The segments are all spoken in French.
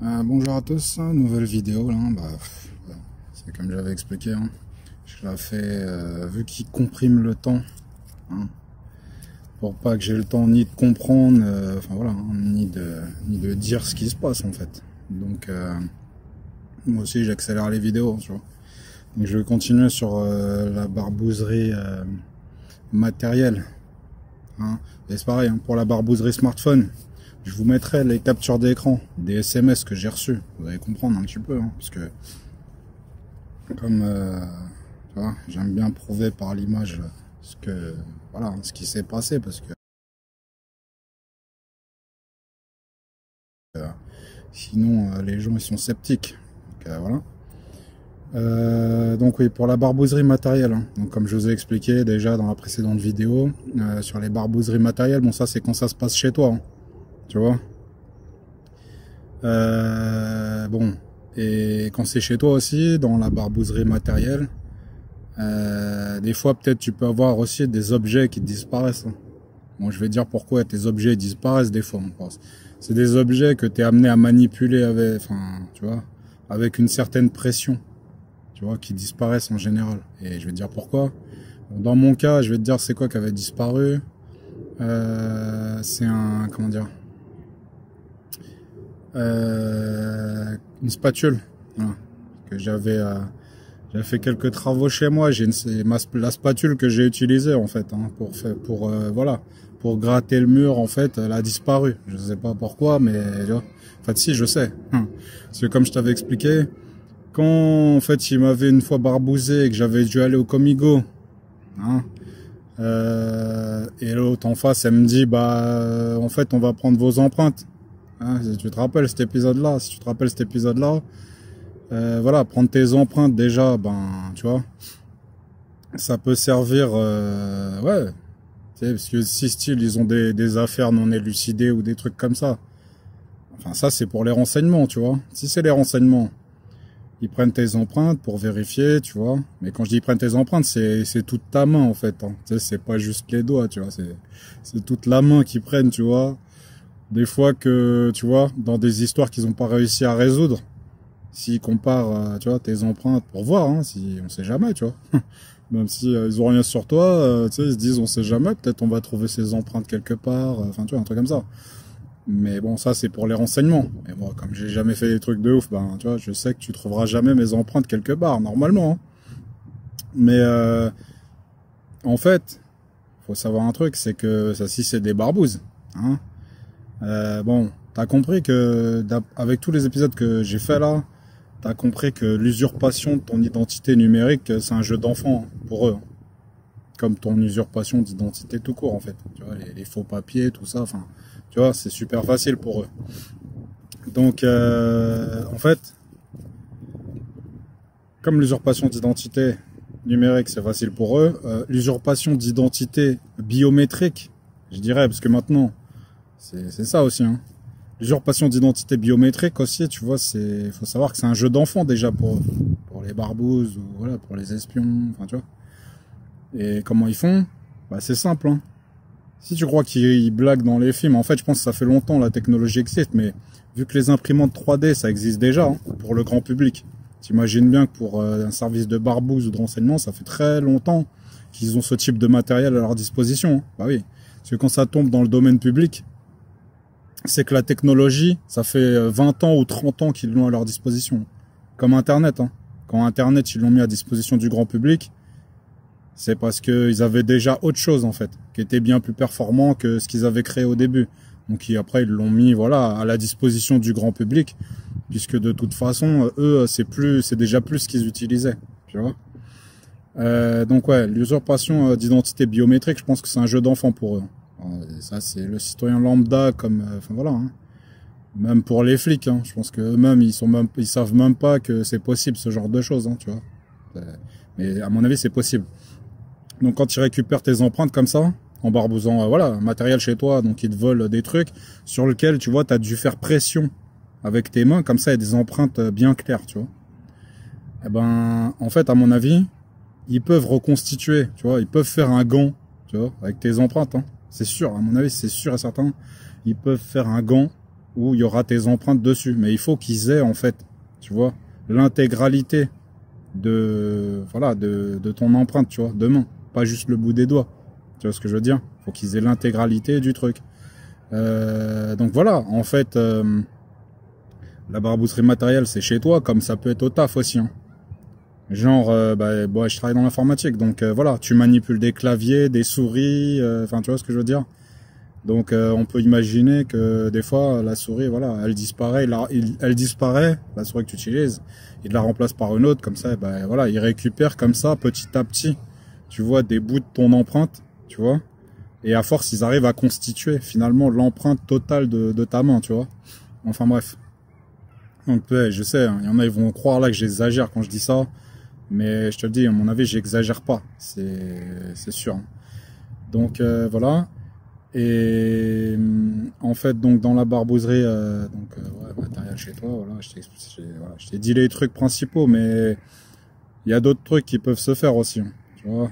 Bonjour à tous, nouvelle vidéo là, c'est comme j'avais expliqué, je la fais vu qu'il comprime le temps, hein, pour pas que j'ai le temps ni de comprendre, ni de dire ce qui se passe en fait. Donc moi aussi j'accélère les vidéos, tu vois. Donc je vais continuer sur la barbouzerie matérielle, hein. Et c'est pareil, pour la barbouzerie smartphone. Je vous mettrai les captures d'écran des SMS que j'ai reçus. Vous allez comprendre un petit peu, parce que comme tu vois, j'aime bien prouver par l'image ce qui s'est passé, parce que sinon les gens ils sont sceptiques. Donc, voilà. Donc oui, pour la barbouzerie matérielle, donc comme je vous ai expliqué déjà dans la précédente vidéo, sur les barbouzeries matérielles, bon ça c'est quand ça se passe chez toi, tu vois. Bon, et quand c'est chez toi aussi, dans la barbouzerie matérielle, des fois peut-être tu peux avoir aussi des objets qui disparaissent. Bon, je vais dire pourquoi tes objets disparaissent des fois. C'est des objets que tu es amené à manipuler avec, tu vois, avec une certaine pression, tu vois, qui disparaissent en général. Et je vais te dire pourquoi. Bon, dans mon cas, je vais te dire c'est quoi qui avait disparu. C'est un, comment dire, une spatule, voilà, que j'avais fait quelques travaux chez moi. C'est la spatule que j'ai utilisée en fait, voilà, pour gratter le mur. En fait, elle a disparu, je sais pas pourquoi, mais tu vois, en fait si, je sais, parce que comme je t'avais expliqué, quand en fait il m'avait une fois barbousé et que j'avais dû aller au Comigo, et l'autre en face elle me dit en fait on va prendre vos empreintes. Si tu te rappelles cet épisode-là, voilà, prendre tes empreintes déjà, tu vois, ça peut servir, ouais, tu sais, parce que si style ils ont des affaires non élucidées ou des trucs comme ça. Enfin, ça c'est pour les renseignements, tu vois. Si c'est les renseignements, ils prennent tes empreintes pour vérifier, tu vois. Mais quand je dis ils prennent tes empreintes, c'est toute ta main en fait. Tu sais, c'est pas juste les doigts, tu vois. C'est toute la main qu'ils prennent, tu vois. Des fois que, tu vois, dans des histoires qu'ils n'ont pas réussi à résoudre, s'ils comparent, tu vois, tes empreintes pour voir, si on sait jamais, tu vois. Même si ils ont rien sur toi, tu sais, ils se disent on sait jamais, peut-être on va trouver ces empreintes quelque part, enfin tu vois, un truc comme ça. Mais bon, ça c'est pour les renseignements. Et moi, comme j'ai jamais fait des trucs de ouf, tu vois, je sais que tu trouveras jamais mes empreintes quelque part, normalement. Mais en fait, faut savoir un truc, c'est que ça, si c'est des barbouzes, bon, t'as compris que avec tous les épisodes que j'ai fait là, t'as compris que l'usurpation de ton identité numérique, c'est un jeu d'enfant pour eux. Comme ton usurpation d'identité tout court en fait. Tu vois, les faux papiers, tout ça, enfin, tu vois, c'est super facile pour eux. Donc, en fait, comme l'usurpation d'identité numérique, c'est facile pour eux, l'usurpation d'identité biométrique, je dirais, parce que maintenant, c'est ça aussi, L'usurpation d'identité biométrique aussi, tu vois, faut savoir que c'est un jeu d'enfant déjà pour les barbouzes ou voilà, pour les espions, enfin tu vois. Et comment ils font? C'est simple, Si tu crois qu'ils blaguent dans les films, en fait, je pense que ça fait longtemps la technologie existe, mais vu que les imprimantes 3D, ça existe déjà pour le grand public. T'imagines bien que pour un service de barbouze ou de renseignement, ça fait très longtemps qu'ils ont ce type de matériel à leur disposition. Bah oui, parce que quand ça tombe dans le domaine public, c'est que la technologie, ça fait 20 ans ou 30 ans qu'ils l'ont à leur disposition. Comme Internet, Quand Internet, ils l'ont mis à disposition du grand public, c'est parce qu'ils avaient déjà autre chose, en fait, qui était bien plus performant que ce qu'ils avaient créé au début. Donc après, ils l'ont mis, voilà, à la disposition du grand public, puisque de toute façon, eux, c'est déjà plus ce qu'ils utilisaient, tu vois. Donc ouais, l'usurpation d'identité biométrique, je pense que c'est un jeu d'enfant pour eux. Et ça, c'est le citoyen lambda, enfin voilà. Même pour les flics, je pense que eux-mêmes, ils savent même pas que c'est possible ce genre de choses, tu vois. Mais à mon avis, c'est possible. Donc quand ils récupèrent tes empreintes comme ça, en barbousant, voilà, un matériel chez toi, donc ils te volent des trucs sur lesquels, tu vois, t'as dû faire pression avec tes mains, comme ça, il y a des empreintes bien claires, tu vois. Eh ben, en fait, à mon avis, ils peuvent reconstituer, tu vois, ils peuvent faire un gant, tu vois, avec tes empreintes, C'est sûr, à mon avis, c'est sûr et certain. Ils peuvent faire un gant où il y aura tes empreintes dessus. Mais il faut qu'ils aient, en fait, tu vois, l'intégralité voilà, de ton empreinte, tu vois, de main. Pas juste le bout des doigts. Tu vois ce que je veux dire? Faut qu'ils aient l'intégralité du truc. Donc voilà, en fait, la barbousserie matérielle, c'est chez toi, comme ça peut être au taf aussi, hein. Genre, bon, je travaille dans l'informatique, donc voilà, tu manipules des claviers, des souris, enfin, tu vois ce que je veux dire? Donc, on peut imaginer que des fois, la souris, voilà, elle disparaît, elle disparaît, la souris que tu utilises, il la remplace par une autre, comme ça, voilà, il récupère comme ça, petit à petit, tu vois, des bouts de ton empreinte, tu vois? Et à force, ils arrivent à constituer finalement l'empreinte totale de ta main, tu vois? Enfin bref. Donc, ouais, je sais, hein, il y en a, ils vont croire là que j'exagère quand je dis ça. Mais je te le dis, à mon avis, j'exagère pas. C'est sûr. Donc, voilà. Et en fait, donc dans la barbouserie, ouais, matériel chez toi, voilà, je t'ai dit les trucs principaux, mais il y a d'autres trucs qui peuvent se faire aussi, hein, tu vois.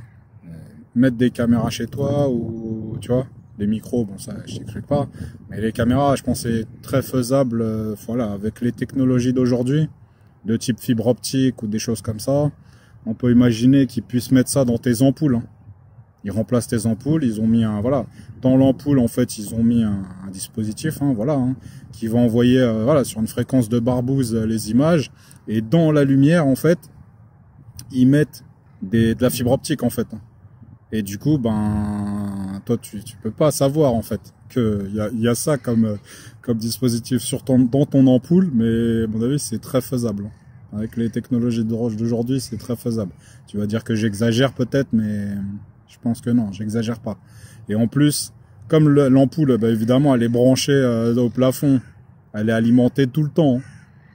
Mettre des caméras chez toi ou, tu vois, les micros, bon, ça, je t'explique pas. Mais les caméras, je pense que c'est très faisable, voilà, avec les technologies d'aujourd'hui, de type fibre optique ou des choses comme ça. On peut imaginer qu'ils puissent mettre ça dans tes ampoules, hein. Ils remplacent tes ampoules, ils ont mis voilà, dans l'ampoule, en fait, ils ont mis un dispositif, hein, voilà, hein, qui va envoyer, voilà, sur une fréquence de barbouze les images, et dans la lumière, en fait, ils mettent de la fibre optique, en fait, hein. Et du coup, toi, tu peux pas savoir, en fait, que il y a ça comme dispositif dans ton ampoule, mais à mon avis, c'est très faisable, hein. Avec les technologies d'aujourd'hui, c'est très faisable. Tu vas dire que j'exagère peut-être, mais je pense que non, j'exagère pas. Et en plus, comme l'ampoule, évidemment, elle est branchée au plafond, elle est alimentée tout le temps, hein,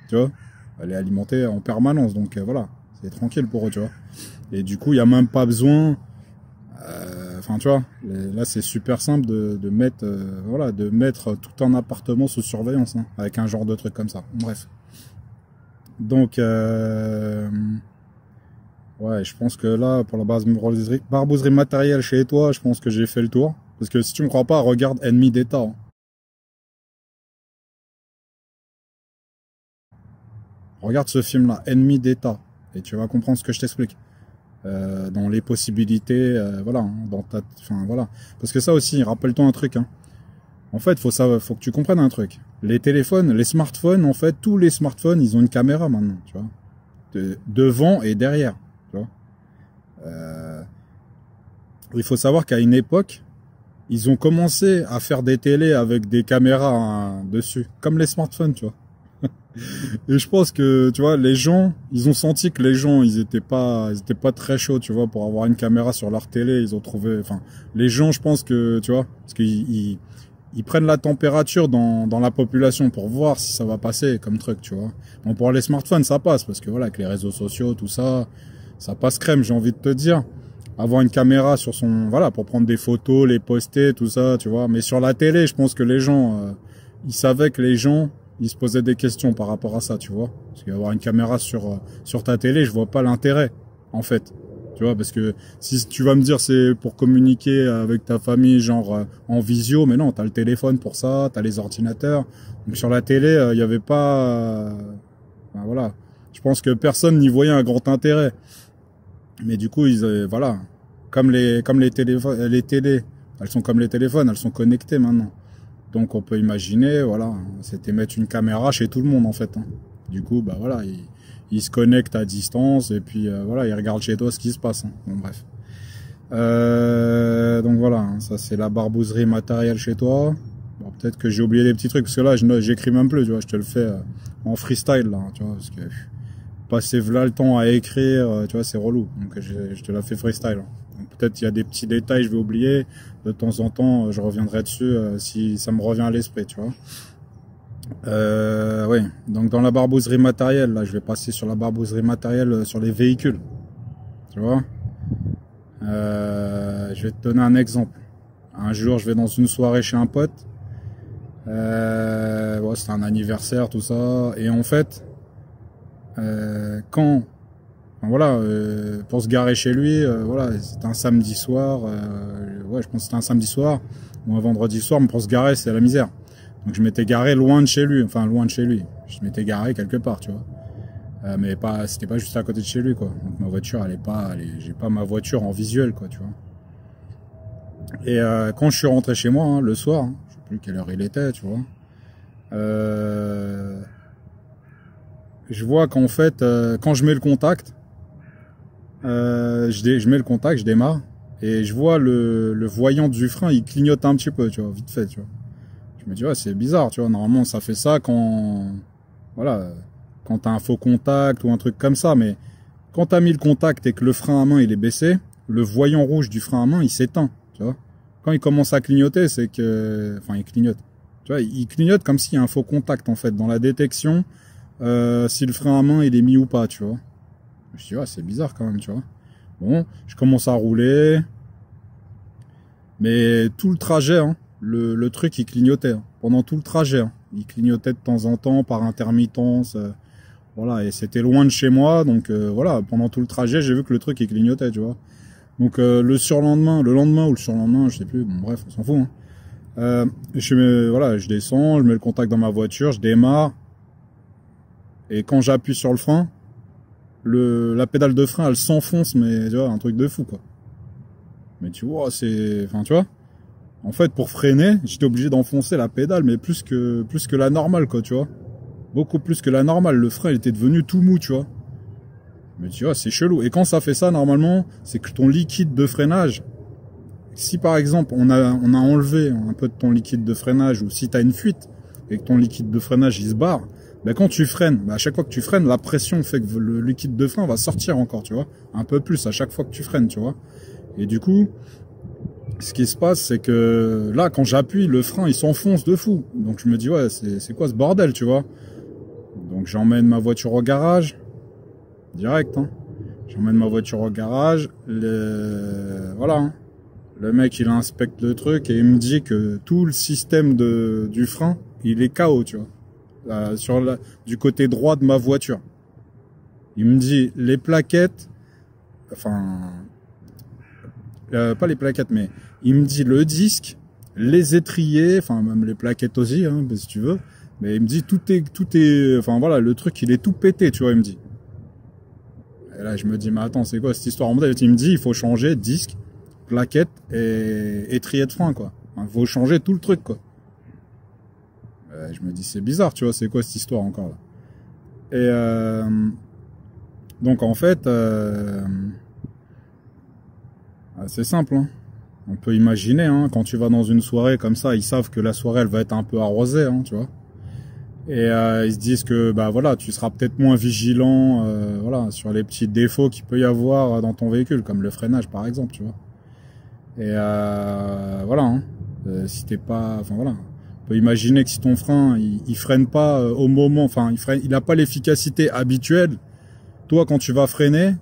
tu vois. Elle est alimentée en permanence, donc voilà, c'est tranquille pour eux, tu vois. Et du coup, il y a même pas besoin. Enfin, tu vois, là, c'est super simple de mettre, voilà, de mettre tout un appartement sous surveillance, hein, avec un genre de truc comme ça. Bref. Donc, ouais, je pense que là, pour la barbouserie matérielle chez toi, je pense que j'ai fait le tour. Parce que si tu me crois pas, regarde Ennemi d'État, hein. Regarde ce film-là, Ennemi d'État, et tu vas comprendre ce que je t'explique. Dans les possibilités, voilà, hein, enfin voilà. Parce que ça aussi, rappelle-toi un truc, hein. En fait, faut que tu comprennes un truc. Les téléphones, les smartphones, en fait, tous les smartphones, ils ont une caméra maintenant, tu vois, devant et derrière, tu vois. Il faut savoir qu'à une époque, ils ont commencé à faire des télés avec des caméras, hein, dessus, comme les smartphones, tu vois. Et je pense que, tu vois, les gens, ils ont senti que les gens, ils étaient pas très chauds, tu vois, pour avoir une caméra sur leur télé. Ils ont trouvé, enfin, les gens, je pense que, tu vois, parce qu'ils ils prennent la température dans la population pour voir si ça va passer comme truc, tu vois. Bon, pour les smartphones, ça passe, parce que voilà, avec les réseaux sociaux, tout ça, ça passe crème, j'ai envie de te dire. Avoir une caméra sur voilà, pour prendre des photos, les poster, tout ça, tu vois. Mais sur la télé, je pense que les gens, ils savaient que les gens, ils se posaient des questions par rapport à ça, tu vois. Parce qu'avoir une caméra sur ta télé, je vois pas l'intérêt, en fait. Tu vois, parce que si tu vas me dire c'est pour communiquer avec ta famille, genre en visio, mais non, t'as le téléphone pour ça, t'as les ordinateurs. Donc sur la télé, il y avait pas, enfin, voilà. Je pense que personne n'y voyait un grand intérêt. Mais du coup, voilà, comme les téléphones, les télés, elles sont comme les téléphones, elles sont connectées maintenant. Donc on peut imaginer, voilà, c'était mettre une caméra chez tout le monde en fait, hein. Du coup, voilà, ils se connectent à distance et puis voilà, ils regardent chez toi ce qui se passe, hein. Bon bref. Donc voilà, hein, ça c'est la barbouserie matérielle chez toi. Bon, peut-être que j'ai oublié des petits trucs parce que là, j'écris même plus, tu vois, je te le fais en freestyle là, tu vois, parce que passer là le temps à écrire, tu vois, c'est relou. Donc je te la fais freestyle, hein. Peut-être il y a des petits détails je vais oublier. De temps en temps, je reviendrai dessus si ça me revient à l'esprit, tu vois. Oui. Donc dans la barbouserie matérielle, là, je vais passer sur la barbouserie matérielle sur les véhicules. Tu vois. Je vais te donner un exemple. Un jour, je vais dans une soirée chez un pote. Ouais, c'était un anniversaire, tout ça. Et en fait, voilà, pour se garer chez lui, voilà, c'était un samedi soir, ouais, je pense que c'était un samedi soir ou un vendredi soir, mais pour se garer, c'est la misère. Donc je m'étais garé loin de chez lui, enfin loin de chez lui. Je m'étais garé quelque part, tu vois. Mais c'était pas juste à côté de chez lui, quoi. Donc ma voiture, j'ai pas ma voiture en visuel, quoi, tu vois. Et quand je suis rentré chez moi, hein, le soir, hein, je sais plus quelle heure il était, tu vois. Je vois qu'en fait, quand je mets le contact, je mets le contact, je démarre, et je vois le voyant du frein, il clignote un petit peu, tu vois, vite fait, tu vois. Je me dis, ouais, c'est bizarre, tu vois, normalement, ça fait ça quand, voilà, quand t'as un faux contact ou un truc comme ça, mais quand t'as mis le contact et que le frein à main, il est baissé, le voyant rouge du frein à main, il s'éteint, tu vois. Quand il commence à clignoter, c'est que, enfin, il clignote. Tu vois, il clignote comme s'il y a un faux contact, en fait, dans la détection, si le frein à main, il est mis ou pas, tu vois. Je me dis, ouais, c'est bizarre quand même, tu vois. Bon, je commence à rouler, mais tout le trajet, hein, le truc, il clignotait, hein, pendant tout le trajet, hein. Il clignotait de temps en temps, par intermittence, voilà, et c'était loin de chez moi, donc voilà, pendant tout le trajet, j'ai vu que le truc, il clignotait, tu vois. Donc le lendemain ou le surlendemain, je sais plus, bon, bref, on s'en fout, hein. Voilà, je descends, je mets le contact dans ma voiture, je démarre, et quand j'appuie sur le frein, la pédale de frein, elle s'enfonce, mais tu vois, un truc de fou, quoi. Mais tu vois, enfin, tu vois, en fait, pour freiner, j'étais obligé d'enfoncer la pédale, mais plus que la normale, quoi, tu vois. Beaucoup plus que la normale. Le frein, il était devenu tout mou, tu vois. Mais tu vois, c'est chelou. Et quand ça fait ça, normalement, c'est que ton liquide de freinage, si par exemple, on a enlevé un peu de ton liquide de freinage, ou si t'as une fuite, et que ton liquide de freinage, il se barre, ben quand tu freines, à chaque fois que tu freines, la pression fait que le liquide de frein va sortir encore, tu vois. Un peu plus à chaque fois que tu freines, tu vois. Et du coup, ce qui se passe, c'est que là, quand j'appuie, le frein, il s'enfonce de fou. Donc je me dis, ouais, c'est quoi ce bordel, tu vois. Donc j'emmène ma voiture au garage, direct, hein. J'emmène ma voiture au garage, voilà, hein. Le mec, il inspecte le truc et il me dit que tout le système du frein, il est KO, tu vois. Du côté droit de ma voiture. Il me dit, les plaquettes, enfin, pas les plaquettes, mais il me dit le disque, les étriers, enfin même les plaquettes aussi, hein, si tu veux. Mais il me dit tout est, enfin voilà, le truc il est tout pété, tu vois, il me dit. Et là je me dis mais attends, c'est quoi cette histoire? Il me dit il faut changer disque, plaquettes et étrier de frein, quoi. Il faut changer tout le truc, quoi. Je me dis c'est bizarre, tu vois, c'est quoi cette histoire encore là? Et donc en fait, c'est simple, hein. On peut imaginer, hein, quand tu vas dans une soirée comme ça, ils savent que la soirée elle va être un peu arrosée, hein, tu vois. Et ils se disent que bah voilà, tu seras peut-être moins vigilant, voilà, sur les petits défauts qu'il peut y avoir dans ton véhicule, comme le freinage par exemple, tu vois. Et voilà, hein, si t'es pas, enfin voilà, on peut imaginer que si ton frein il freine pas au moment, enfin il a pas l'efficacité habituelle. Toi, quand tu vas freiner,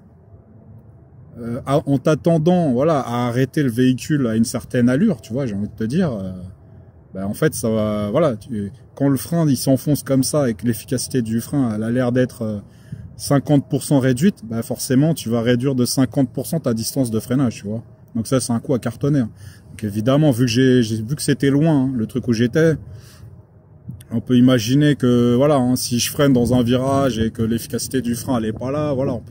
en t'attendant, voilà, à arrêter le véhicule à une certaine allure, tu vois, j'ai envie de te dire, en fait, ça va, voilà, quand le frein il s'enfonce comme ça et que l'efficacité du frein elle a l'air d'être 50% réduite, forcément, tu vas réduire de 50% ta distance de freinage, tu vois. Donc ça, c'est un coup à cartonner, hein. Donc évidemment, vu que j'ai vu que c'était loin, hein, le truc où j'étais, on peut imaginer que, voilà, hein, si je freine dans un virage et que l'efficacité du frein elle est pas là, voilà, on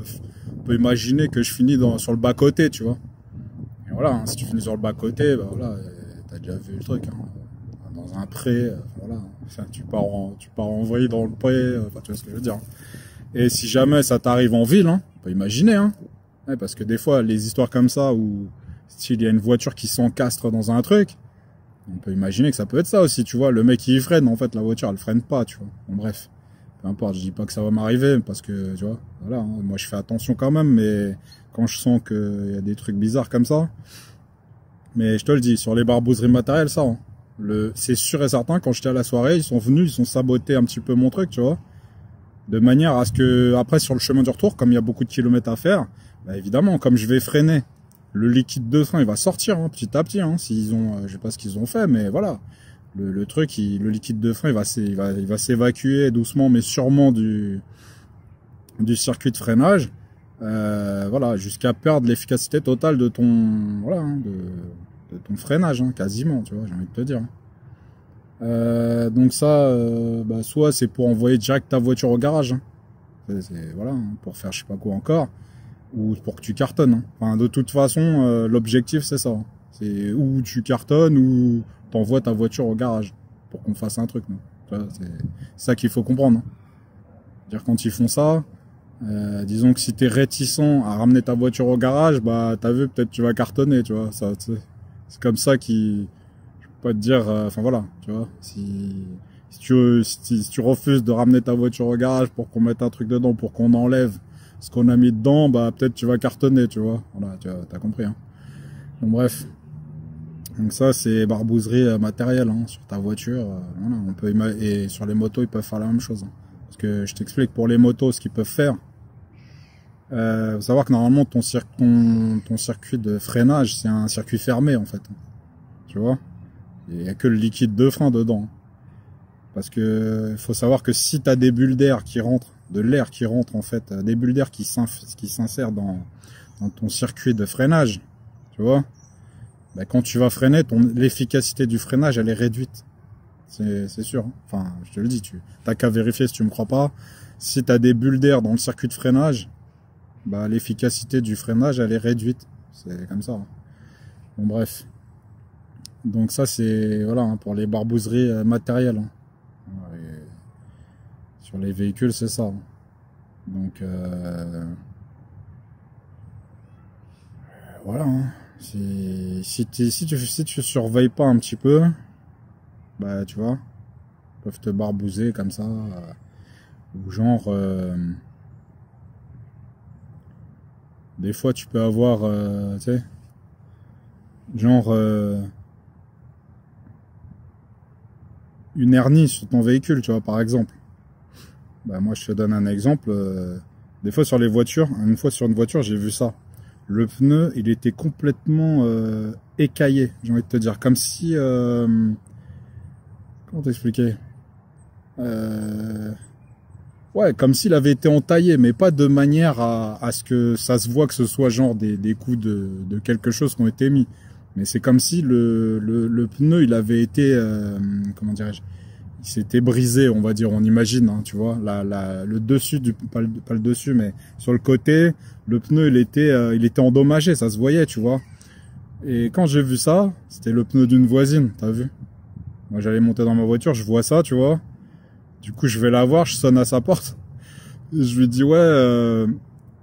peut imaginer que je finis sur le bas-côté, tu vois. Et voilà, hein, si tu finis sur le bas-côté, voilà, t'as déjà vu le truc, hein. Dans un pré, voilà. Enfin, tu pars en vrille dans le pré, enfin, tu vois ce que je veux dire. Et si jamais ça t'arrive en ville, hein, on peut imaginer, hein. Ouais, parce que des fois, les histoires comme ça, où s'il y a une voiture qui s'encastre dans un truc, on peut imaginer que ça peut être ça aussi, tu vois. Le mec, il freine, en fait, la voiture, elle freine pas, tu vois. Bon, bref. Peu importe, je dis pas que ça va m'arriver, parce que, tu vois, voilà, hein, moi je fais attention quand même, mais quand je sens qu'il y a des trucs bizarres comme ça, mais je te le dis, sur les barbouzeries matérielles, ça, hein, c'est sûr et certain, quand j'étais à la soirée, ils sont venus, ils ont saboté un petit peu mon truc, tu vois, de manière à ce que, après, sur le chemin du retour, comme il y a beaucoup de kilomètres à faire, évidemment, comme je vais freiner, le liquide de frein, il va sortir, hein, petit à petit, hein, s'ils ont, je sais pas ce qu'ils ont fait, mais voilà. Le truc, le liquide de frein, il va s'évacuer doucement, mais sûrement du circuit de freinage, voilà, jusqu'à perdre l'efficacité totale de ton, voilà, hein, de ton freinage, hein, quasiment, tu vois, j'ai envie de te dire. Donc ça, bah, soit c'est pour envoyer direct ta voiture au garage, hein. Voilà, hein, pour faire je sais pas quoi encore, ou pour que tu cartonnes, hein. Enfin, de toute façon, l'objectif c'est ça, hein. C'est ou tu cartonnes ou t'envoies ta voiture au garage pour qu'on fasse un truc, hein. C'est ça qu'il faut comprendre, hein. C'est-à-dire quand ils font ça, disons que si t'es réticent à ramener ta voiture au garage, bah t'as vu, peut-être tu vas cartonner, tu vois. Ça, c'est comme ça qui, je peux pas te dire, enfin voilà, tu vois. Si tu refuses de ramener ta voiture au garage pour qu'on mette un truc dedans, pour qu'on enlève ce qu'on a mis dedans, bah peut-être tu vas cartonner, tu vois. Voilà, t'as compris, hein. Bon bref. Donc ça c'est barbouzerie matérielle, hein, sur ta voiture. Voilà, on peut et sur les motos ils peuvent faire la même chose, hein. Parce que je t'explique pour les motos ce qu'ils peuvent faire. Faut savoir que normalement ton circuit de freinage c'est un circuit fermé en fait. Tu vois, il n'y a que le liquide de frein dedans. Parce que faut savoir que si tu as des bulles d'air qui rentrent, de l'air qui rentre en fait, des bulles d'air qui s'insèrent dans ton circuit de freinage, tu vois, bah, quand tu vas freiner, l'efficacité du freinage elle est réduite. C'est sûr, hein. Enfin, je te le dis, tu t'as qu'à vérifier si tu me crois pas. Si tu as des bulles d'air dans le circuit de freinage, bah, l'efficacité du freinage elle est réduite. C'est comme ça, hein. Bon bref. Donc ça c'est voilà, hein, pour les barbouzeries matérielles, hein. Sur les véhicules c'est ça, hein. Donc voilà, hein. Si tu surveilles pas un petit peu, bah tu vois, ils peuvent te barbouzer comme ça, ou genre des fois tu peux avoir tu sais, genre une hernie sur ton véhicule, tu vois, par exemple. Bah moi je te donne un exemple, des fois sur les voitures, une fois sur une voiture j'ai vu ça. Le pneu il était complètement écaillé, j'ai envie de te dire, comme si comment t'expliquer, ouais, comme s'il avait été entaillé, mais pas de manière à ce que ça se voit que ce soit genre des coups de quelque chose qui ont été mis. Mais c'est comme si le pneu, il avait été, comment dirais-je, il s'était brisé, on va dire, on imagine, hein, tu vois, le dessus pas le dessus, mais sur le côté, le pneu, il était endommagé, ça se voyait, tu vois. Et quand j'ai vu ça, c'était le pneu d'une voisine, t'as vu? Moi, j'allais monter dans ma voiture, je vois ça, tu vois. Du coup, je vais la voir, je sonne à sa porte. Je lui dis, ouais,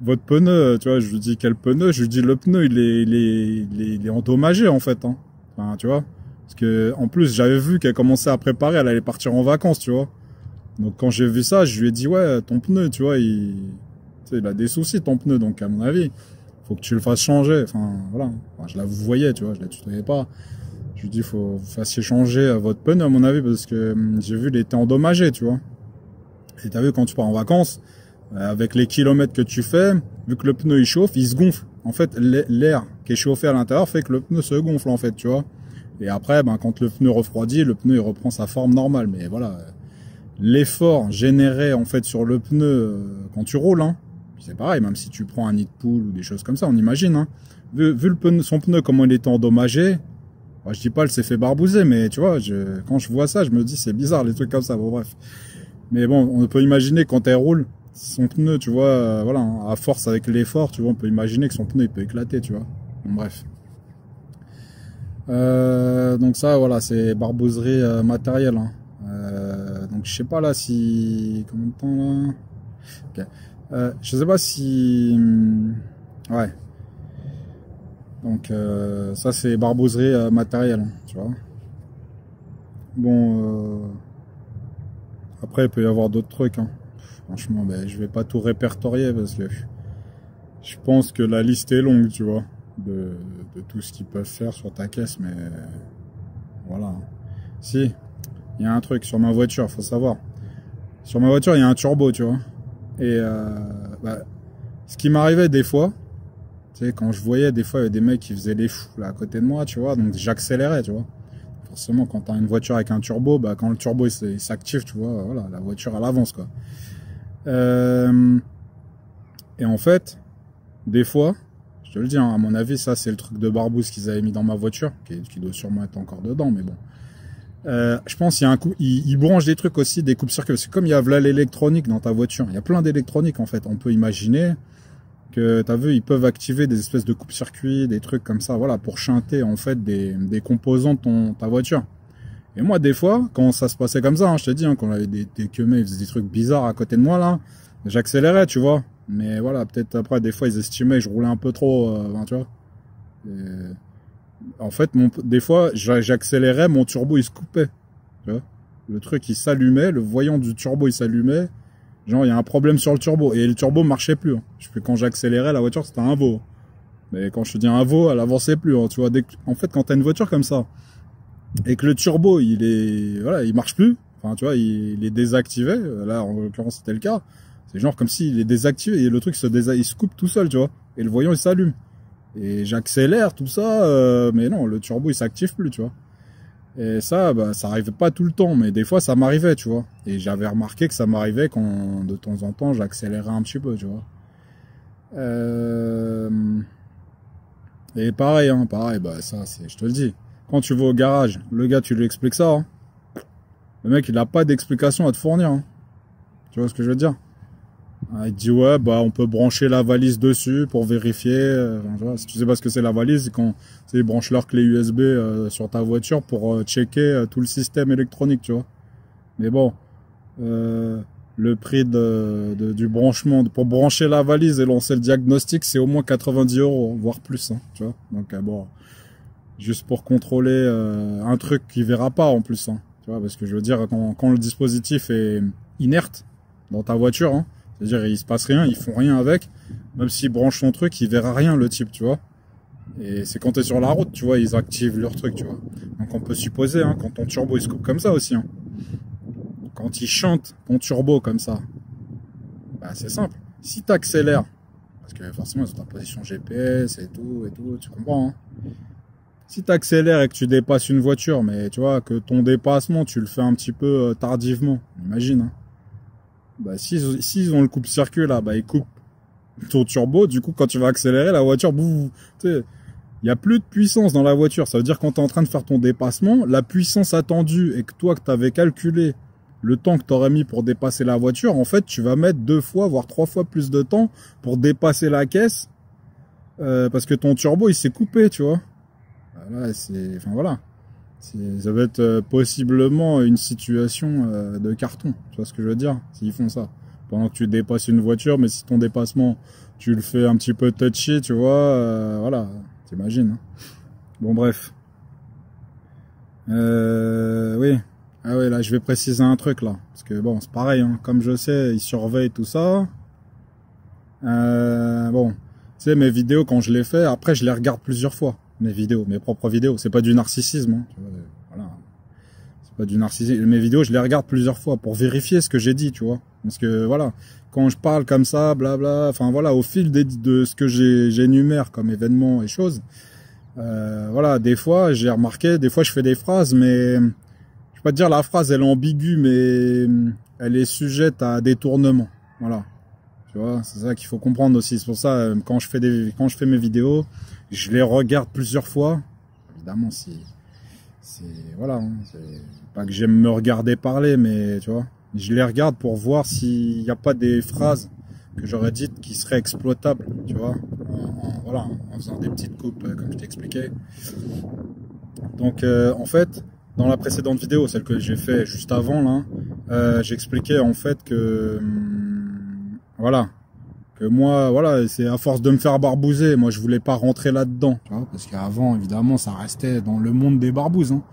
votre pneu, tu vois, je lui dis, quel pneu? Je lui dis, le pneu, il est endommagé, en fait, hein. Enfin, tu vois. Parce que, en plus, j'avais vu qu'elle commençait à préparer, elle allait partir en vacances, tu vois. Donc, quand j'ai vu ça, je lui ai dit, ouais, ton pneu, tu vois, tu sais, il a des soucis, ton pneu. Donc, à mon avis, faut que tu le fasses changer. Enfin, voilà. Enfin, je la voyais, tu vois, je la tutoyais pas. Je lui dis, faut que vous fassiez changer votre pneu, à mon avis, parce que j'ai vu, il était endommagé, tu vois. Et t'as vu, quand tu pars en vacances, avec les kilomètres que tu fais, vu que le pneu il chauffe, il se gonfle. En fait, l'air qui est chauffé à l'intérieur fait que le pneu se gonfle, en fait, tu vois. Et après, ben, quand le pneu refroidit, le pneu il reprend sa forme normale. Mais voilà, l'effort généré en fait sur le pneu quand tu roules, hein, c'est pareil, même si tu prends un nid de poule ou des choses comme ça, on imagine, hein. Vu le pneu, son pneu, comment il était endommagé, bah, je dis pas, elle s'est fait barbouzer, mais tu vois, quand je vois ça, je me dis, c'est bizarre, les trucs comme ça, bon bref. Mais bon, on peut imaginer quand elle roule, son pneu, tu vois, voilà, hein, à force avec l'effort, tu vois, on peut imaginer que son pneu, il peut éclater, tu vois. Bon bref. Donc ça, voilà, c'est barbouzerie matérielle, hein. Donc je sais pas là si... Combien de temps là? Ok. Je sais pas si... Ouais. Donc ça c'est barbouzerie matérielle, hein, tu vois. Bon, après il peut y avoir d'autres trucs, hein. Franchement, ben, je vais pas tout répertorier parce que je pense que la liste est longue, tu vois, de tout ce qu'ils peuvent faire sur ta caisse, mais voilà. Si, il y a un truc sur ma voiture, faut savoir. Sur ma voiture, il y a un turbo, tu vois. Et bah, ce qui m'arrivait des fois, tu sais, quand je voyais des fois il y avait des mecs qui faisaient les fous là à côté de moi, tu vois, donc j'accélérais, tu vois. Forcément, quand t'as une voiture avec un turbo, bah quand le turbo il s'active, tu vois, voilà, la voiture elle avance, quoi. Et en fait, des fois, je te le dis, hein, à mon avis, ça c'est le truc de barbouze qu'ils avaient mis dans ma voiture, qui doit sûrement être encore dedans, mais bon. Je pense qu'il y a un coup, il branche des trucs aussi, des coupes-circuits. C'est comme il y a l'électronique dans ta voiture. Il y a plein d'électronique en fait. On peut imaginer que, t'as vu, ils peuvent activer des espèces de coupe-circuits, des trucs comme ça, voilà, pour chanter en fait des composants de ta voiture. Et moi, des fois, quand ça se passait comme ça, hein, je te dis, hein, quand on avait des queumés, ils faisaient des trucs bizarres à côté de moi là, j'accélérais, tu vois. Mais voilà, peut-être après, des fois, ils estimaient que je roulais un peu trop, tu vois. Et en fait, des fois, j'accélérais, mon turbo, il se coupait. Tu vois, le truc, il s'allumait, le voyant du turbo, il s'allumait. Genre, il y a un problème sur le turbo. Et le turbo marchait plus. Hein. Quand j'accélérais, la voiture, c'était un veau. Mais quand je te dis un veau, elle avançait plus. Hein, tu vois, en fait, quand t'as une voiture comme ça, et que le turbo, voilà, il marche plus. Enfin, tu vois, il est désactivé. Là, en l'occurrence, c'était le cas. C'est genre comme s'il est désactivé et le truc il se coupe tout seul, tu vois. Et le voyant, il s'allume. Et j'accélère, tout ça, mais non, le turbo, il s'active plus, tu vois. Et ça, bah, ça arrivait pas tout le temps, mais des fois, ça m'arrivait, tu vois. Et j'avais remarqué que ça m'arrivait quand, de temps en temps, j'accélérais un petit peu, tu vois. Et pareil, hein, pareil, bah, ça, je te le dis. Quand tu vas au garage, le gars, tu lui expliques ça, hein. Le mec, il a pas d'explication à te fournir, hein. Tu vois ce que je veux dire? Il te dit, ouais, bah, on peut brancher la valise dessus pour vérifier. Tu vois, si tu sais pas ce que c'est la valise, c'est quand ils branchent leur clé USB sur ta voiture pour checker tout le système électronique, tu vois. Mais bon, le prix du branchement, pour brancher la valise et lancer le diagnostic, c'est au moins 90 €, voire plus, hein, tu vois. Donc, bon, juste pour contrôler un truc qu'il verra pas en plus, hein, tu vois, parce que je veux dire, quand le dispositif est inerte dans ta voiture, hein, c'est-à-dire, il se passe rien, ils font rien avec. Même s'ils branchent son truc, il verra rien, le type, tu vois. Et c'est quand t'es sur la route, tu vois, ils activent leur truc, tu vois. Donc on peut supposer, hein, quand ton turbo il se coupe comme ça aussi, hein. Quand il chante ton turbo comme ça, bah c'est simple. Si t'accélères, parce que forcément c'est ta position GPS et tout, tu comprends, hein. Si t'accélères et que tu dépasses une voiture, mais tu vois, que ton dépassement, tu le fais un petit peu tardivement, imagine, hein. Bah, s'ils ont le coupe-circuit là, bah, ils coupent ton turbo. Du coup, quand tu vas accélérer, la voiture, boum, tu sais, il y a plus de puissance dans la voiture. Ça veut dire quand tu es en train de faire ton dépassement, la puissance attendue et que toi, que tu avais calculé le temps que tu aurais mis pour dépasser la voiture, en fait, tu vas mettre 2 fois, voire 3 fois plus de temps pour dépasser la caisse parce que ton turbo, il s'est coupé, tu vois. Voilà, enfin voilà. Ça va être possiblement une situation de carton, tu vois ce que je veux dire, s'ils font ça. Pendant que tu dépasses une voiture, mais si ton dépassement, tu le fais un petit peu touchy, tu vois, voilà, t'imagines. Hein. Bon, bref. Oui. Ah ouais, là, je vais préciser un truc, là. Parce que, bon, c'est pareil, hein, comme je sais, ils surveillent tout ça. Bon, tu sais, mes vidéos, quand je les fais, après, je les regarde plusieurs fois. Mes vidéos, mes propres vidéos. C'est pas du narcissisme, hein, tu vois, voilà. C'est pas du narcissisme. Mes vidéos, je les regarde plusieurs fois pour vérifier ce que j'ai dit, tu vois. Parce que, voilà, quand je parle comme ça, blabla, enfin, voilà, au fil de ce que j'énumère comme événements et choses, voilà, des fois, j'ai remarqué, des fois, je fais des phrases, mais, je vais pas te dire la phrase, elle est ambiguë, mais elle est sujette à détournement. Voilà. Tu vois, c'est ça qu'il faut comprendre aussi. C'est pour ça, quand je fais mes vidéos, je les regarde plusieurs fois. Évidemment, voilà, hein, c'est pas que j'aime me regarder parler, mais tu vois, je les regarde pour voir s'il n'y a pas des phrases que j'aurais dites qui seraient exploitables, tu vois, voilà, en faisant des petites coupes, comme je t'expliquais. Donc, en fait, dans la précédente vidéo, celle que j'ai fait juste avant, là, j'expliquais en fait que, voilà, que moi, voilà, c'est à force de me faire barbouzer, moi je voulais pas rentrer là-dedans, tu vois, parce qu'avant, évidemment, ça restait dans le monde des barbouzes, hein.